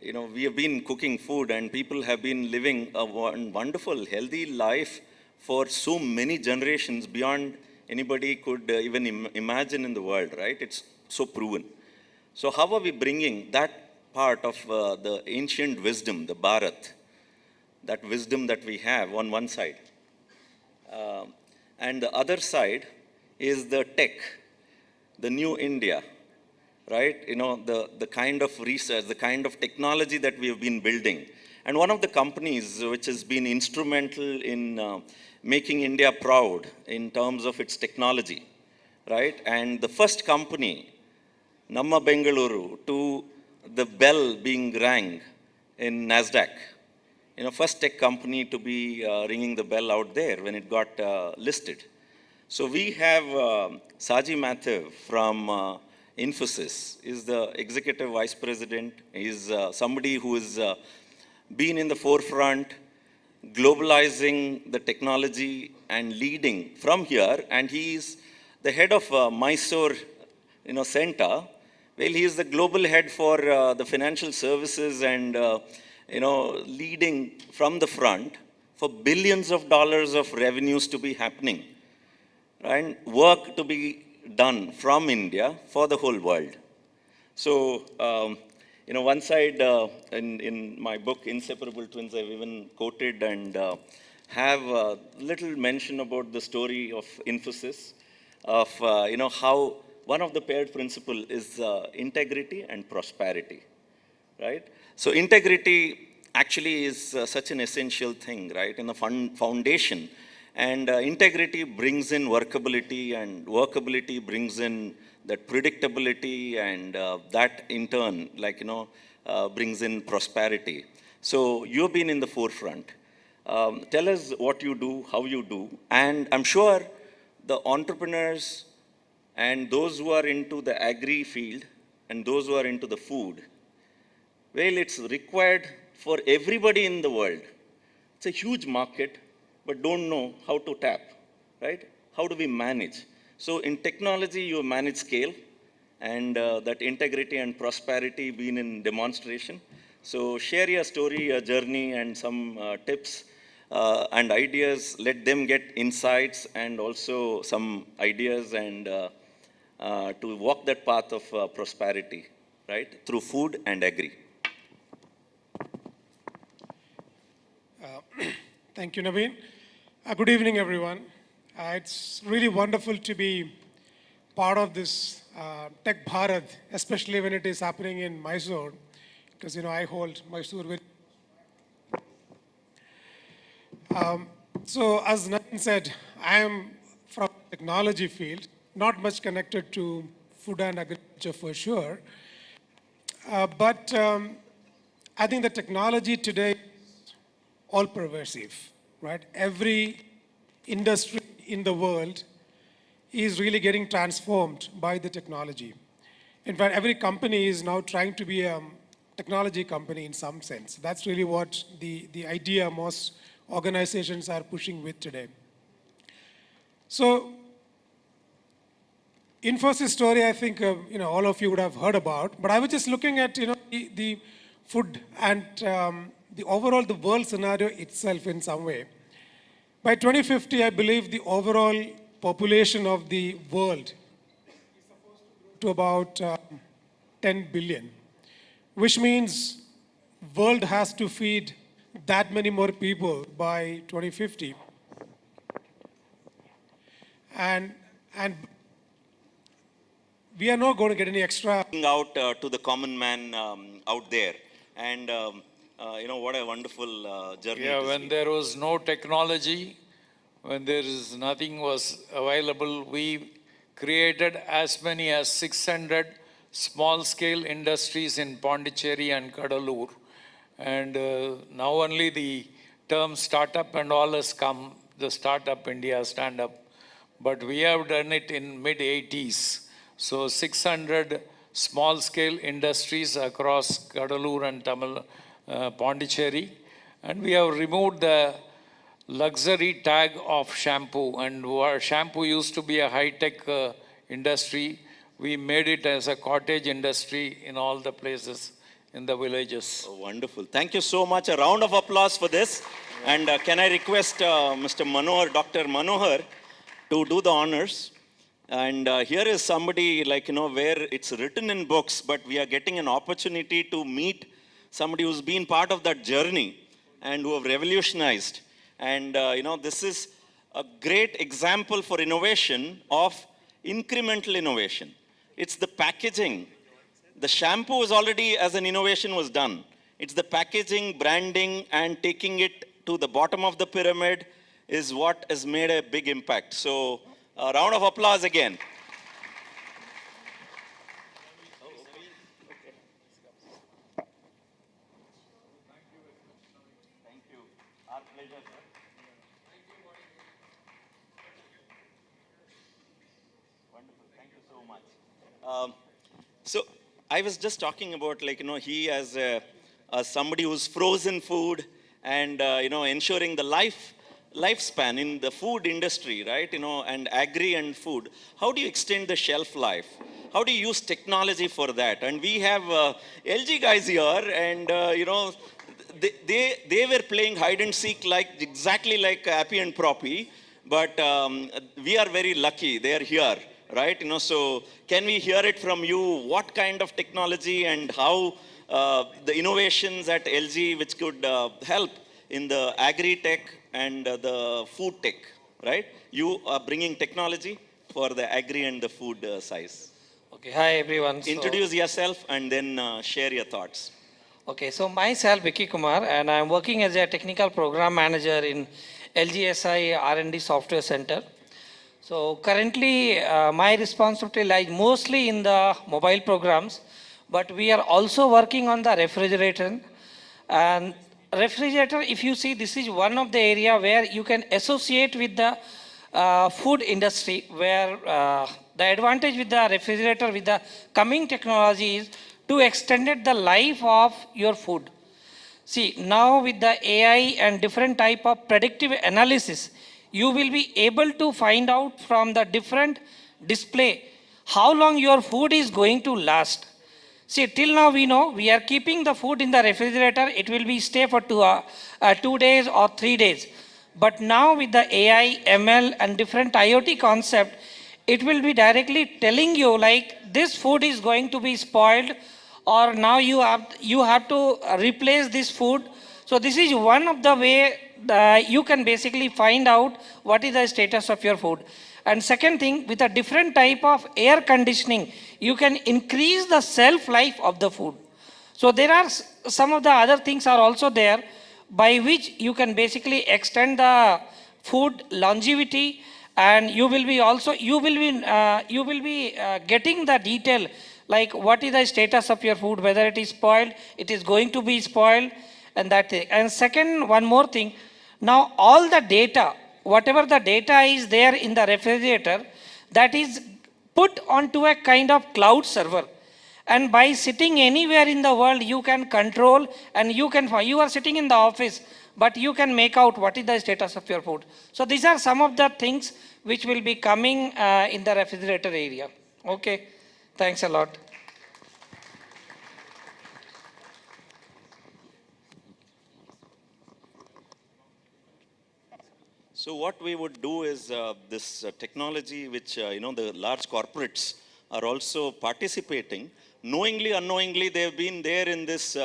we have been cooking food and people have been living a wonderful, healthy life for so many generations beyond anybody could even imagine in the world, right? It's so proven. So how are we bringing that part of the ancient wisdom, the Bharat, that wisdom that we have on one side. And the other side is the tech, the new India, right? You know, the kind of research, the kind of technology that we have been building. And one of the companies which has been instrumental in making India proud in terms of its technology, right? And the first company, Namma Bengaluru, to the bell being rang in NASDAQ. You know, first tech company to be ringing the bell out there when it got listed. So we have Saji Mathav from Infosys, is the executive vice president. He's somebody who has been in the forefront, globalizing the technology and leading from here. And he's the head of Mysore, center. Well, he is the global head for the financial services and leading from the front for billions of dollars of revenues to be happening, and work to be done from India for the whole world. So, one side in my book, Inseparable Twins, I've even quoted and have a little mention about the story of Infosys, of, how one of the paired principle is integrity and prosperity, right? So integrity actually is such an essential thing, right, in the foundation. And integrity brings in workability, and workability brings in that predictability, and that in turn, brings in prosperity. So you've been in the forefront. Tell us what you do, how you do, and I'm sure the entrepreneurs and those who are into the agri field and those who are into the food, well, it's required for everybody in the world. It's a huge market, but don't know how to tap, right? How do we manage? So in technology, you manage scale, and that integrity and prosperity being in demonstration. So share your story, your journey, and some tips and ideas. Let them get insights and also some ideas and to walk that path of prosperity, right, through food and agri. Thank you, Naveen. Good evening, everyone. It's really wonderful to be part of this Tech Bharat, especially when it is happening in Mysore, because I hold Mysore with. So as Naveen said, I am from the technology field, not much connected to food and agriculture for sure. But I think the technology today is all pervasive, right? Every industry in the world is really getting transformed by the technology. In fact, every company is now trying to be a technology company in some sense. That's really what the idea most organizations are pushing with today. So Infosys story, I think all of you would have heard about, but I was just looking at the food and the overall the world scenario itself in some way. By 2050, I believe the overall population of the world is supposed to grow to about 10 billion, which means world has to feed that many more people by 2050. And we are not going to get any extra. Out to the common man out there. And, what a wonderful journey. Yeah, when there was no technology, when there is nothing was available, we created as many as 600 small-scale industries in Pondicherry and Kadalur. And now only the term startup and all has come, the Startup India, stand up. But we have done it in mid-80s. So 600 small-scale industries across Kadalur and Pondicherry. And we have removed the luxury tag of shampoo. And where shampoo used to be a high-tech industry, we made it as a cottage industry in all the places in the villages. Oh, wonderful. Thank you so much. A round of applause for this. And can I request Mr. Manohar, Dr. Manohar, to do the honors? And here is somebody like, where it's written in books, but we are getting an opportunity to meet somebody who's been part of that journey and who have revolutionized. And, this is a great example for innovation of incremental innovation. It's the packaging. The shampoo is already, as an innovation, was done. It's the packaging, branding, and taking it to the bottom of the pyramid is what has made a big impact. So, a round of applause again. Thank you. Our pleasure, sir. Wonderful. Thank you so much. So I was just talking about he as somebody who's frozen food and ensuring the lifespan in the food industry, right? And agri and food. How do you extend the shelf life? How do you use technology for that? And we have LG guys here, and they were playing hide and seek exactly like Appy and Proppy, but we are very lucky they are here, right? So can we hear it from you? What kind of technology and how the innovations at LG which could help in the agri tech and the food tech, right? You are bringing technology for the agri and the food size. Okay, hi everyone. Introduce yourself and then share your thoughts. Okay, so myself Vicky Kumar, and I'm working as a technical program manager in LGSI R&D Software Center. So currently, my responsibility lies mostly in the mobile programs, but we are also working on the refrigerator. And refrigerator, if you see, this is one of the area where you can associate with the food industry, where the advantage with the refrigerator with the coming technology is to extend the life of your food. See, now with the AI and different type of predictive analysis, you will be able to find out from the different display how long your food is going to last. See, till now we know we are keeping the food in the refrigerator, it will be stay for 2 days or 3 days. But now with the AI, ML and different IoT concept, it will be directly telling you like this food is going to be spoiled, or now you have to replace this food. So this is one of the way you can basically find out what is the status of your food. And second thing, with a different type of air conditioning, you can increase the shelf life of the food. So there are some of the other things are also there by which you can basically extend the food longevity, and you will be getting the detail like what is the status of your food, whether it is spoiled, it is going to be spoiled, and that thing. And second, one more thing, now all the data, whatever the data is there in the refrigerator, that is put onto a kind of cloud server. And by sitting anywhere in the world, you can control, and you are sitting in the office, but you can make out what is the status of your food. So these are some of the things which will be coming in the refrigerator area. Okay, thanks a lot. So what we would do is this technology which, the large corporates are also participating. Knowingly, unknowingly, they've been there in this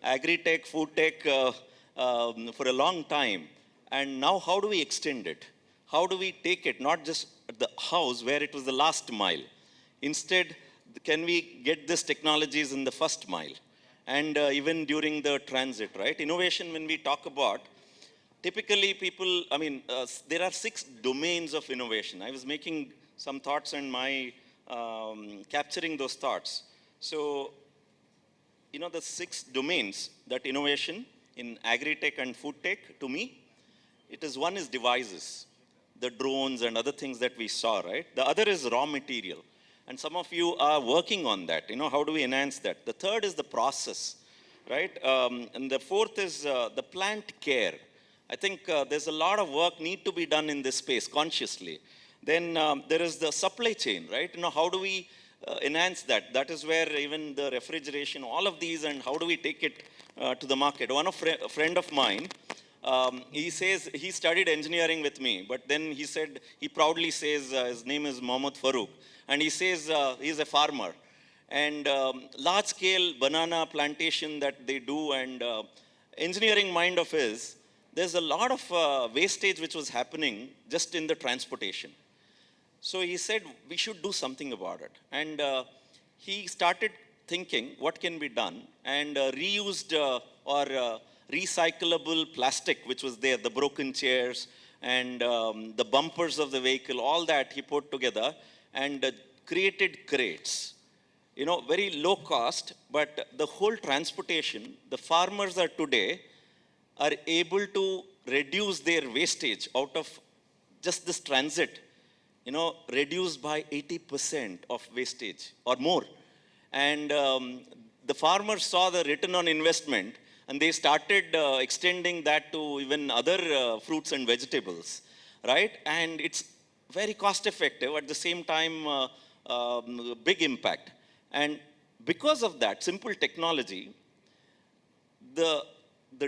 agri-tech, food tech for a long time. And now how do we extend it? How do we take it, not just at the house where it was the last mile? Instead, can we get these technologies in the first mile? And even during the transit, right? Innovation, when we talk about, typically people, there are 6 domains of innovation. I was making some thoughts and capturing those thoughts. So, the 6 domains that innovation in agri-tech and food tech, to me, one is devices, the drones and other things that we saw, right? The other is raw material. And some of you are working on that. How do we enhance that? The third is the process, right? And the fourth is the plant care. I think there's a lot of work need to be done in this space consciously. Then there is the supply chain, right? How do we enhance that? That is where even the refrigeration, all of these, and how do we take it to the market? A friend of mine he says he studied engineering with me, but then he said, he proudly says, his name is Mohammad Farooq, and he says he's a farmer. And large scale banana plantation that they do, and engineering mind of his, there's a lot of wastage which was happening just in the transportation. So he said, we should do something about it. And he started thinking what can be done, and reused or recyclable plastic, which was there, the broken chairs and the bumpers of the vehicle, all that he put together and created crates. You know, very low cost, but the whole transportation, the farmers are today are able to reduce their wastage out of just this transit, you know, reduced by 80% of wastage or more. And the farmers saw the return on investment, and they started extending that to even other fruits and vegetables, right? And it's very cost effective, at the same time, big impact. And because of that simple technology, the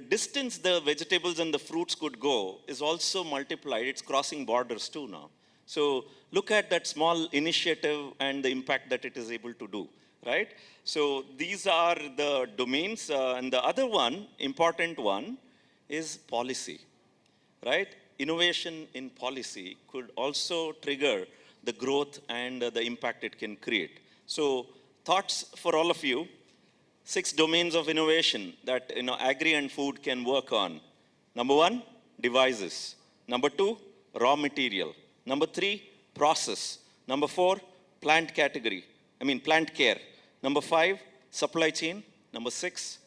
distance the vegetables and the fruits could go is also multiplied. It's crossing borders too now. So look at that small initiative and the impact that it is able to do, right? So these are the domains. And the other one, important one, is policy, right? Innovation in policy could also trigger the growth and the impact it can create. So thoughts for all of you. 6 domains of innovation that, you know, agri and food can work on. Number 1, devices. Number 2, raw material. Number 3, process. Number 4, plant care. Number 5, supply chain. Number 6,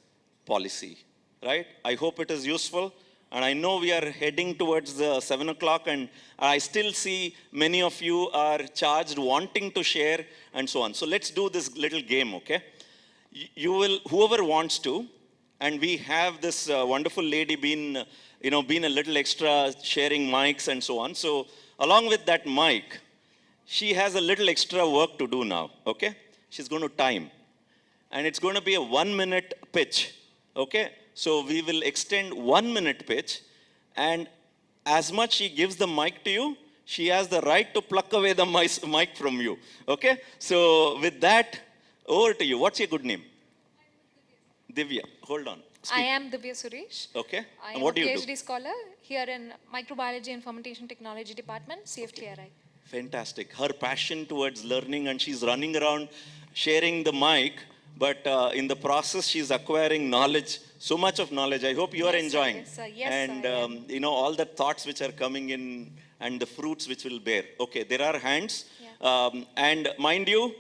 policy, right? I hope it is useful. And I know we are heading towards the 7 o'clock, and I still see many of you are charged wanting to share and so on. So let's do this little game, okay? You will, whoever wants to, and we have this wonderful lady been a little extra sharing mics and so on. So along with that mic, she has a little extra work to do now, okay? She's going to time. And it's going to be a 1-minute pitch, okay? So we will extend 1-minute pitch, and as much she gives the mic to you, she has the right to pluck away the mic from you, okay? So with that, over to you. What's your good name? Divya. Hold on. Speak. I am Divya Suresh. Okay. I And am what a do you PhD do? scholar here in Microbiology and Fermentation Technology Department, CFTRI. Fantastic. Her passion towards learning, and she's running around sharing the mic, but in the process, she's acquiring knowledge, so much of knowledge. I hope you are Yes, sir. enjoying. Yes, sir. Yes, and, I am. all the thoughts which are coming in and the fruits which will bear. Okay, there are hands. Yeah. And mind you,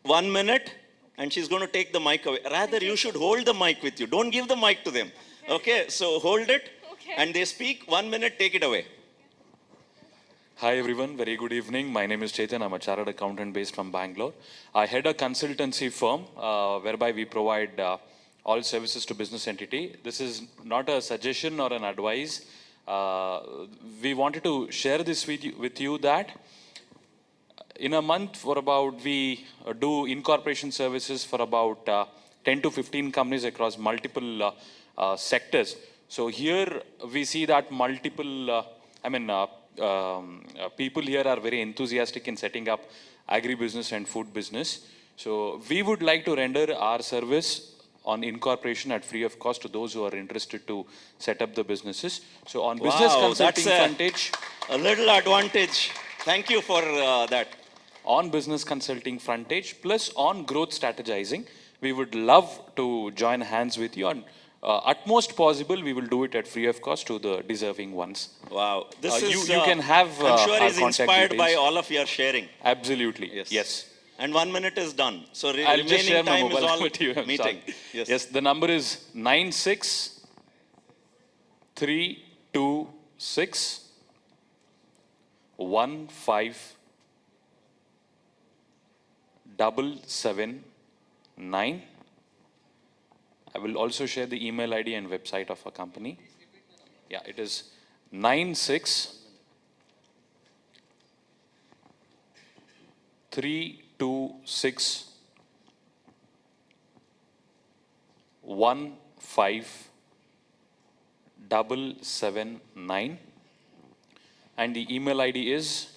1 minute, and she's going to take the mic away. Rather, you should hold the mic with you. Don't give the mic to them. Okay, so hold it, Okay. and they speak. 1 minute, take it away. Hi everyone, very good evening. My name is Chetan. I'm a chartered accountant based from Bangalore. I head a consultancy firm whereby we provide all services to business entity. This is not a suggestion or an advice. We wanted to share this with you that in a month we do incorporation services for about 10 to 15 companies across multiple sectors. So here we see that multiple, people here are very enthusiastic in setting up agribusiness and food business. So we would like to render our service on incorporation at free of cost to those who are interested to set up the businesses. So on business Wow, consulting that's frontage, a little advantage. Thank you for that. on business consulting frontage, plus on growth strategizing, we would love to join hands with you, and utmost possible, we will do it at free of cost to the deserving ones. Wow, this is. You can have. I'm sure our he's contact inspired by details. all of your sharing. Absolutely. Yes. Yes. And 1 minute is done. So I'll just share remaining my time is mobile all number to you. I'm meeting. sorry. Yes. Yes. The number is 96326 15779. I will also share the email ID and website of our company. Yeah, it is 96326 15779. 779. And the email ID is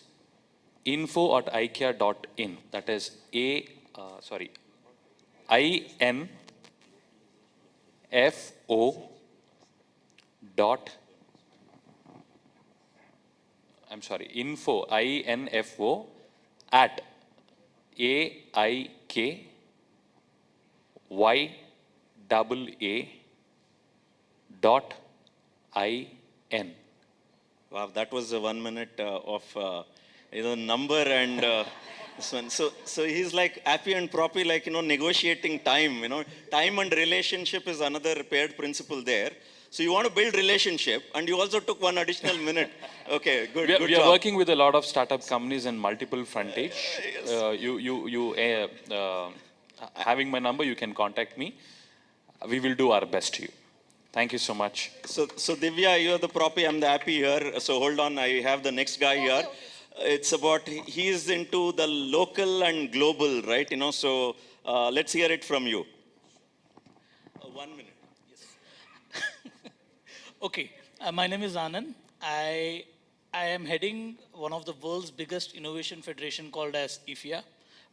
info@ikea.in. That is info at AIKYAA.in. Wow, that was a 1 minute of number and this one. So he's like happy and proppy, like negotiating time. Time and relationship is another paired principle there. So you want to build relationship, and you also took one additional minute. Okay, good. We good are job. working with a lot of startup companies in multiple frontage. Having my number, you can contact me. We will do our best to you. Thank you so much. So Divya, you're the proppy, I'm the happy here. So hold on, I have the next guy here. It's about, he is into the local and global, right? So let's hear it from you. 1 minute. Okay, my name is Anand. I am heading one of the world's biggest innovation federation called as IFIA,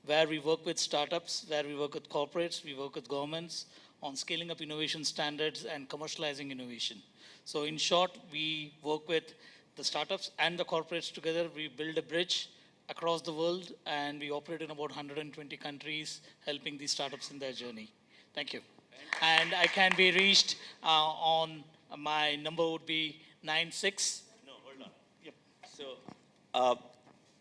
where we work with startups, where we work with corporates, we work with governments on scaling up innovation standards and commercializing innovation. So in short, we work with the startups and the corporates together. We build a bridge across the world, and we operate in about 120 countries, helping these startups in their journey. Thank you. And I can be reached on, my number would be 96. No, hold on. Yep. So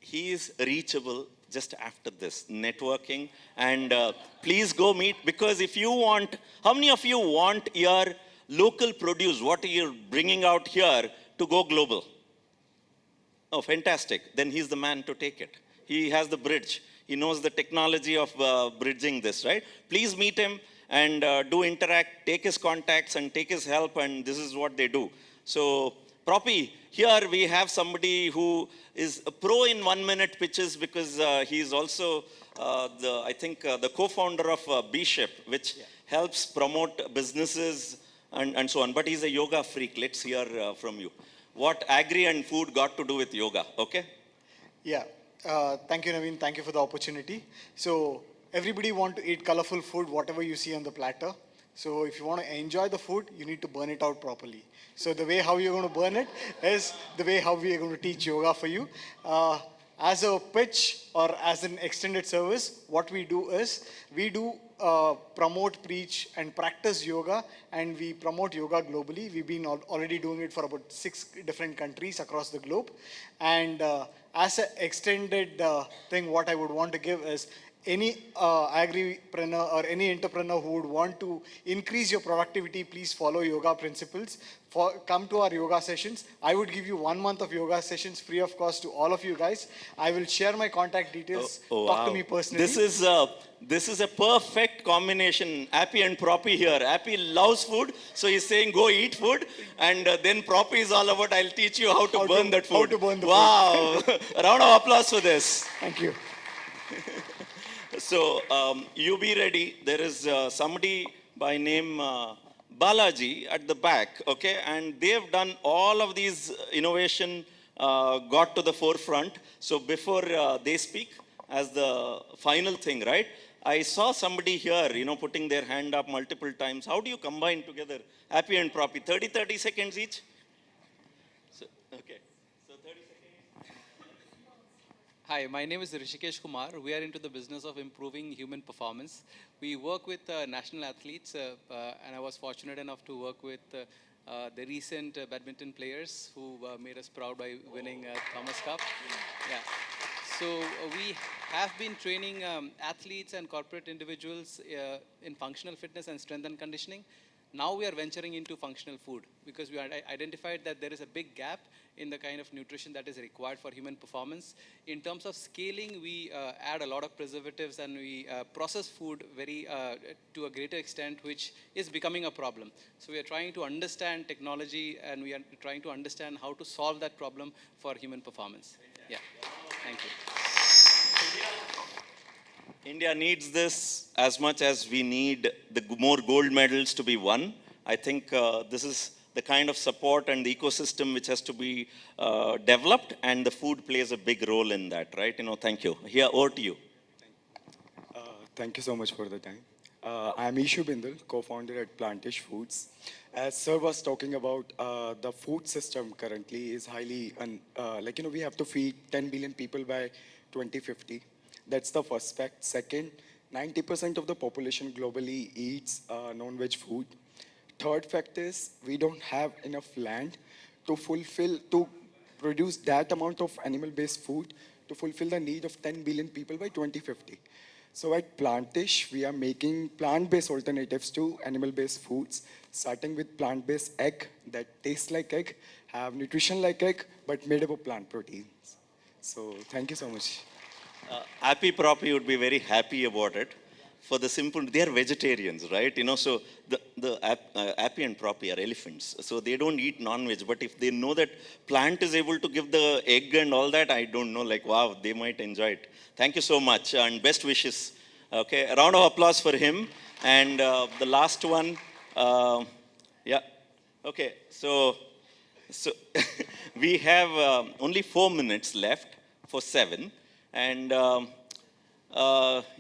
he is reachable just after this, networking. And please go meet, because if you want, how many of you want your local produce, what you're bringing out here, to go global? Oh, fantastic. Then he's the man to take it. He has the bridge. He knows the technology of bridging this, right? Please meet him and do interact, take his contacts and take his help, and this is what they do. So, Proppy, here we have somebody who is a pro in 1 minute pitches, because he is also the co-founder of B-Ship, which helps promote businesses and so on. But he's a yoga freak. Let's hear from you. What agri and food got to do with yoga, okay? Yeah, thank you, Naveen. Thank you for the opportunity. So everybody want to eat colorful food, whatever you see on the platter. So if you want to enjoy the food, you need to burn it out properly. So the way how you're going to burn it is the way how we are going to teach yoga for you. As a pitch or as an extended service, what we do is we do promote, preach, and practice yoga, and we promote yoga globally. We've been already doing it for about 6 different countries across the globe. And as an extended thing, what I would want to give is any agripreneur or any entrepreneur who would want to increase your productivity, please follow yoga principles. Come to our yoga sessions. I would give you 1 month of yoga sessions free of cost to all of you guys. I will share my contact details. Talk to me personally. This is a perfect combination. Happy and Proppy here. Happy loves food, so he's saying go eat food, and then Proppy is all about I'll teach you how to burn that food. How to burn the wow. food. A round of applause for this. Thank you. So you be ready. There is somebody by name Balaji at the back, okay, and they've done all of these innovation got to the forefront. So before they speak as the final thing, right? I saw somebody here, putting their hand up multiple times. How do you combine together Happy and Proppy? 30 seconds each? So, okay. So 30 seconds. Hi, my name is Rishikesh Kumar. We are into the business of improving human performance. We work with national athletes, and I was fortunate enough to work with the recent badminton players who made us proud by winning Thomas Cup. Yeah. So we have been training athletes and corporate individuals in functional fitness and strength and conditioning. Now we are venturing into functional food because we identified that there is a big gap in the kind of nutrition that is required for human performance. In terms of scaling, we add a lot of preservatives and we process food to a greater extent, which is becoming a problem. So we are trying to understand technology and we are trying to understand how to solve that problem for human performance. Yeah, thank you. India needs this as much as we need the more gold medals to be won. I think this is the kind of support and the ecosystem which has to be developed, and the food plays a big role in that, right? Thank you. Here, over to you. Thank you so much for the time. I'm Ishu Bindal, co-founder at Plantish Foods. As Sir was talking about, the food system currently is highly, we have to feed 10 billion people by 2050. That's the first fact. Second, 90% of the population globally eats non-veg food. Third fact is we don't have enough land to produce that amount of animal-based food to fulfill the need of 10 billion people by 2050. So at Plantish, we are making plant-based alternatives to animal-based foods, starting with plant-based egg that tastes like egg, have nutrition like egg, but made up of plant proteins. So thank you so much. Appy Proppy would be very happy about it. For the simple, they are vegetarians, right? So the Appy and Proppy are elephants. So they don't eat non-veg, but if they know that plant is able to give the egg and all that, I don't know, like, wow, they might enjoy it. Thank you so much, and best wishes. Okay, a round of applause for him. And the last one, yeah. Okay, so we have only 4 minutes left for 7. And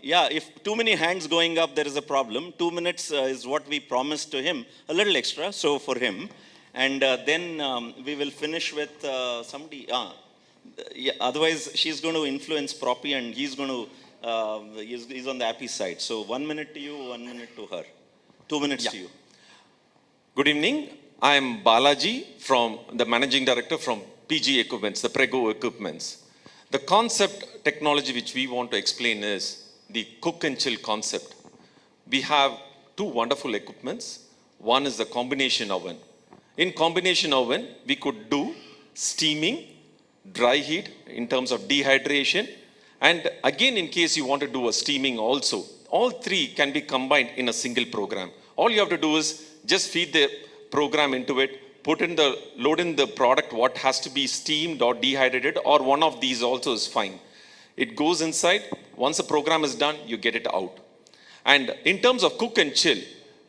yeah, if too many hands going up, there is a problem. 2 minutes is what we promised to him, a little extra, so for him. And then we will finish with somebody. Yeah, otherwise, she's going to influence Proppy, and he's going to, he's on the Appy side. So 1 minute to you, 1 minute to her. 2 minutes to you. Good evening. I am Balaji, from the Managing Director from PG Equipments, the Prego Equipments. The concept technology which we want to explain is the cook and chill concept. We have 2 wonderful equipments. One is the combination oven. In combination oven, we could do steaming, dry heat in terms of dehydration, and again, in case you want to do a steaming also, all 3 can be combined in a single program. All you have to do is just feed the program into it, load in the product, what has to be steamed or dehydrated, or one of these also is fine. It goes inside. Once the program is done, you get it out. And in terms of cook and chill,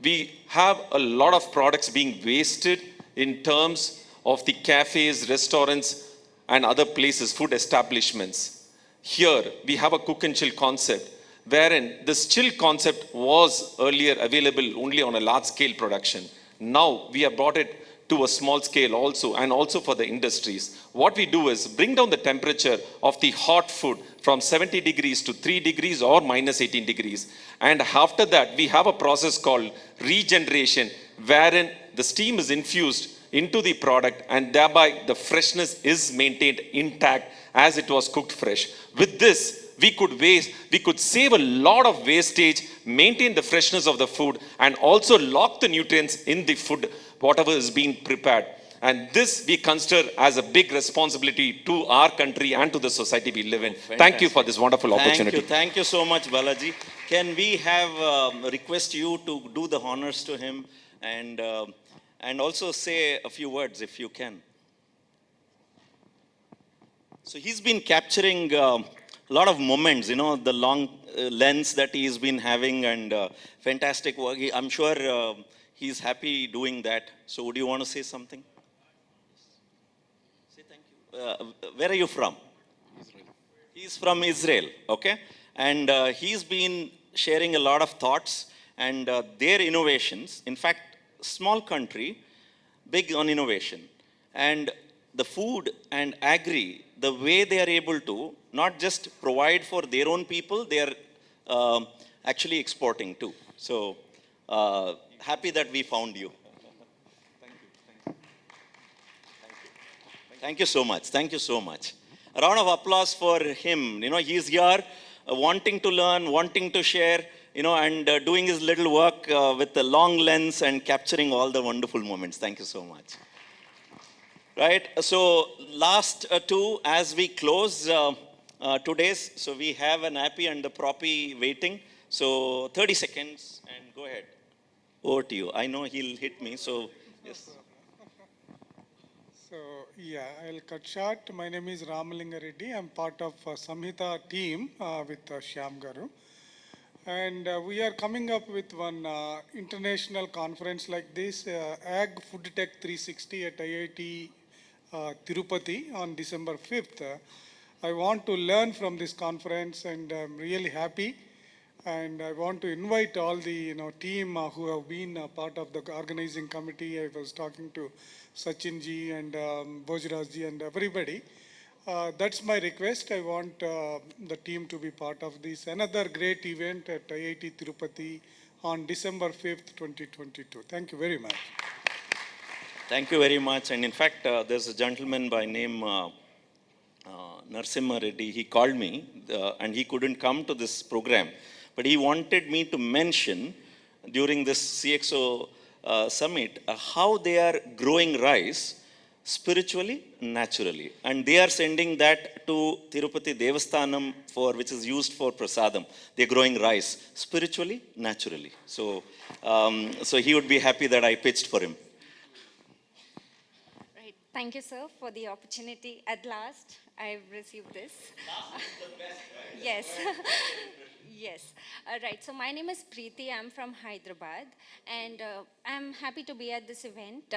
we have a lot of products being wasted in terms of the cafes, restaurants, and other places, food establishments. Here, we have a cook and chill concept, wherein this chill concept was earlier available only on a large scale production. Now, we have brought it to a small scale also, and also for the industries. What we do is bring down the temperature of the hot food from 70 degrees to 3 degrees or minus 18 degrees. And after that, we have a process called regeneration, wherein the steam is infused into the product, and thereby the freshness is maintained intact as it was cooked fresh. With this, we could save a lot of wastage, maintain the freshness of the food, and also lock the nutrients in the food, whatever is being prepared. And this we consider as a big responsibility to our country and to the society we live in. Thank you for this wonderful opportunity. Thank you so much, Balaji. Can we have request you to do the honors to him, and also say a few words if you can. So he's been capturing a lot of moments, the long lens that he's been having, and fantastic work. I'm sure he's happy doing that. So would you want to say something? Say thank you. Where are you from? Israel. He's from Israel, okay? And he's been sharing a lot of thoughts and their innovations. In fact, small country, big on innovation. And the food and agri, the way they are able to not just provide for their own people, they are actually exporting too. So happy that we found you. Thank you so much. Thank you so much. A round of applause for him. He's here wanting to learn, wanting to share, and doing his little work with a long lens and capturing all the wonderful moments. Thank you so much. Right, so last two as we close today's, so we have an Appy and the Proppy waiting. So 30 seconds and go ahead. Over to you. I know he'll hit me, so yes. So yeah, I'll cut short. My name is Ramalinga Reddy. I'm part of Samhita team with Shyam Garu. And we are coming up with one international conference like this, Ag Food Tech 360 at IIT Tirupati on December 5th. I want to learn from this conference and I'm really happy. And I want to invite all the team who have been part of the organizing committee. I was talking to Sachin ji and Bojraj ji and everybody. That's my request. I want the team to be part of this. Another great event at IIT Tirupati on December 5th, 2022. Thank you very much. Thank you very much. And in fact, there's a gentleman by name Narsimha Reddy. He called me and he couldn't come to this program. But he wanted me to mention during this CXO summit how they are growing rice spiritually, naturally. And they are sending that to Tirupati Devasthanam which is used for prasadam. They're growing rice spiritually, naturally. So, so he would be happy that I pitched for him. Right. Thank you, sir, for the opportunity. At last, I've received this. Yes. Yes. Right. So my name is Preeti. I'm from Hyderabad, and I'm happy to be at this event.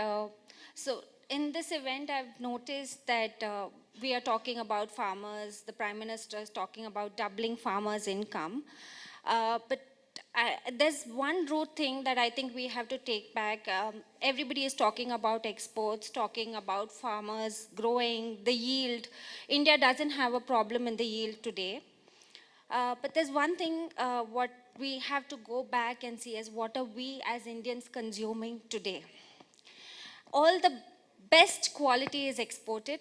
So in this event, I've noticed that we are talking about farmers. The Prime Minister is talking about doubling farmers' income. But there's one root thing that I think we have to take back. Everybody is talking about exports, talking about farmers growing, the yield. India doesn't have a problem in the yield today. But there's one thing what we have to go back and see is what are we as Indians consuming today. All the best quality is exported.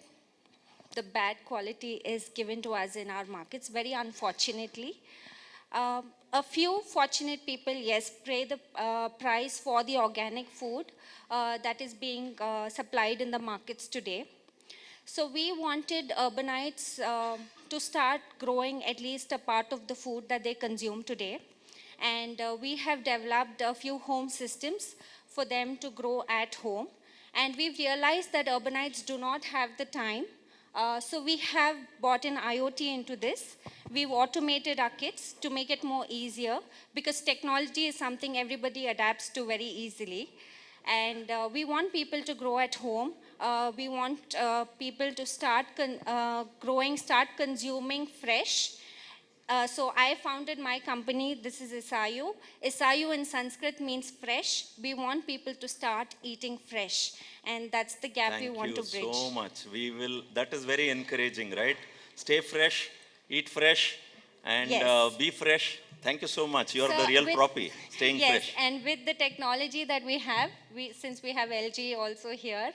The bad quality is given to us in our markets, very unfortunately. A few fortunate people, yes, pay the price for the organic food that is being supplied in the markets today. So we wanted urbanites to start growing at least a part of the food that they consume today. And we have developed a few home systems for them to grow at home. And we've realized that urbanites do not have the time. So we have brought in IoT into this. We've automated our kits to make it more easier because technology is something everybody adapts to very easily. And we want people to grow at home. We want people to start start consuming fresh. So I founded my company. This is Isayu. Isayu in Sanskrit means fresh. We want people to start eating fresh. And that's the gap we want to bridge. Thank you so much. We will, that is very encouraging, right? Stay fresh, eat fresh, and Yes. be fresh. Thank you so much. You're So the real with- proppy, staying Yes, fresh. and with the technology that we have, since we have LG also here,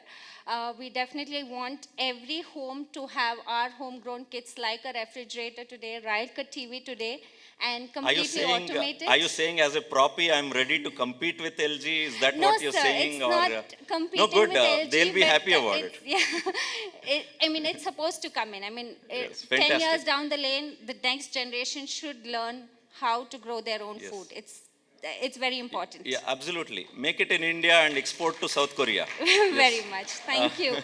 we definitely want every home to have our homegrown kits like a refrigerator today, like a TV today, and Are you completely saying, automated. are you saying as a proppy, I'm ready to compete with LG? Is that No, what you're sir, saying? it's or, not competing no, good. with LG, They'll be but happy about it. Yeah, I mean, it's supposed to come in. I mean, Yes, 10 years fantastic. down the lane, the next generation should learn how to grow their own Yes. food. It's very important. Yeah, absolutely. Make it in India and export to South Korea. Very much. Thank you.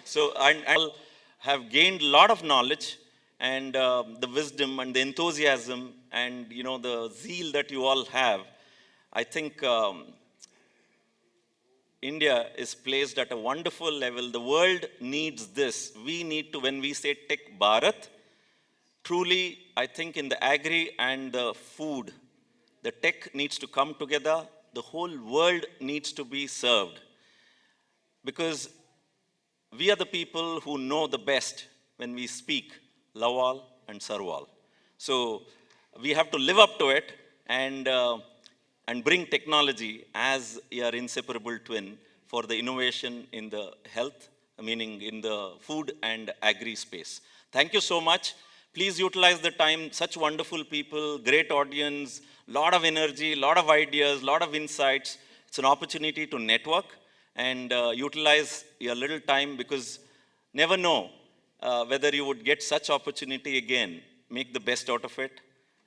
So, and all have gained a lot of knowledge and the wisdom and the enthusiasm and, you know, the zeal that you all have. I think India is placed at a wonderful level. The world needs this. We need to, when we say Tech Bharat, truly, I think in the agri and the food, the tech needs to come together. The whole world needs to be served. Because we are the people who know the best when we speak Lawal and Sarwal. So we have to live up to it and bring technology as your inseparable twin for the innovation in the health, meaning in the food and agri space. Thank you so much. Please utilize the time, such wonderful people, great audience, lot of energy, lot of ideas, lot of insights. It's an opportunity to network and utilize your little time because never know whether you would get such opportunity again. Make the best out of it.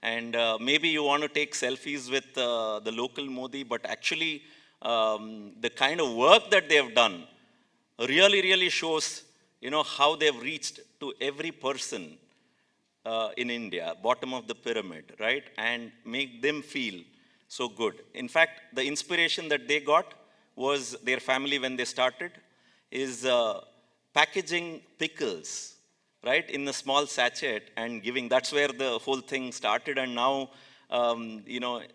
And maybe you want to take selfies with the local Modi, but actually the kind of work that they have done really, really shows, you know, how they've reached to every person in India, bottom of the pyramid, right? And make them feel so good. In fact, the inspiration that they got was their family when they started is packaging pickles, right, in a small sachet and giving. That's where the whole thing started. And now,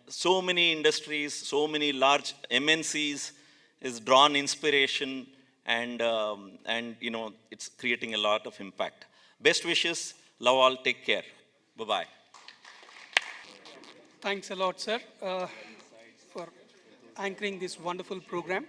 so many industries, so many large MNCs is drawn inspiration and it's creating a lot of impact. Best wishes. Love all. Take care. Bye-bye. Thanks a lot, sir, for anchoring this wonderful program.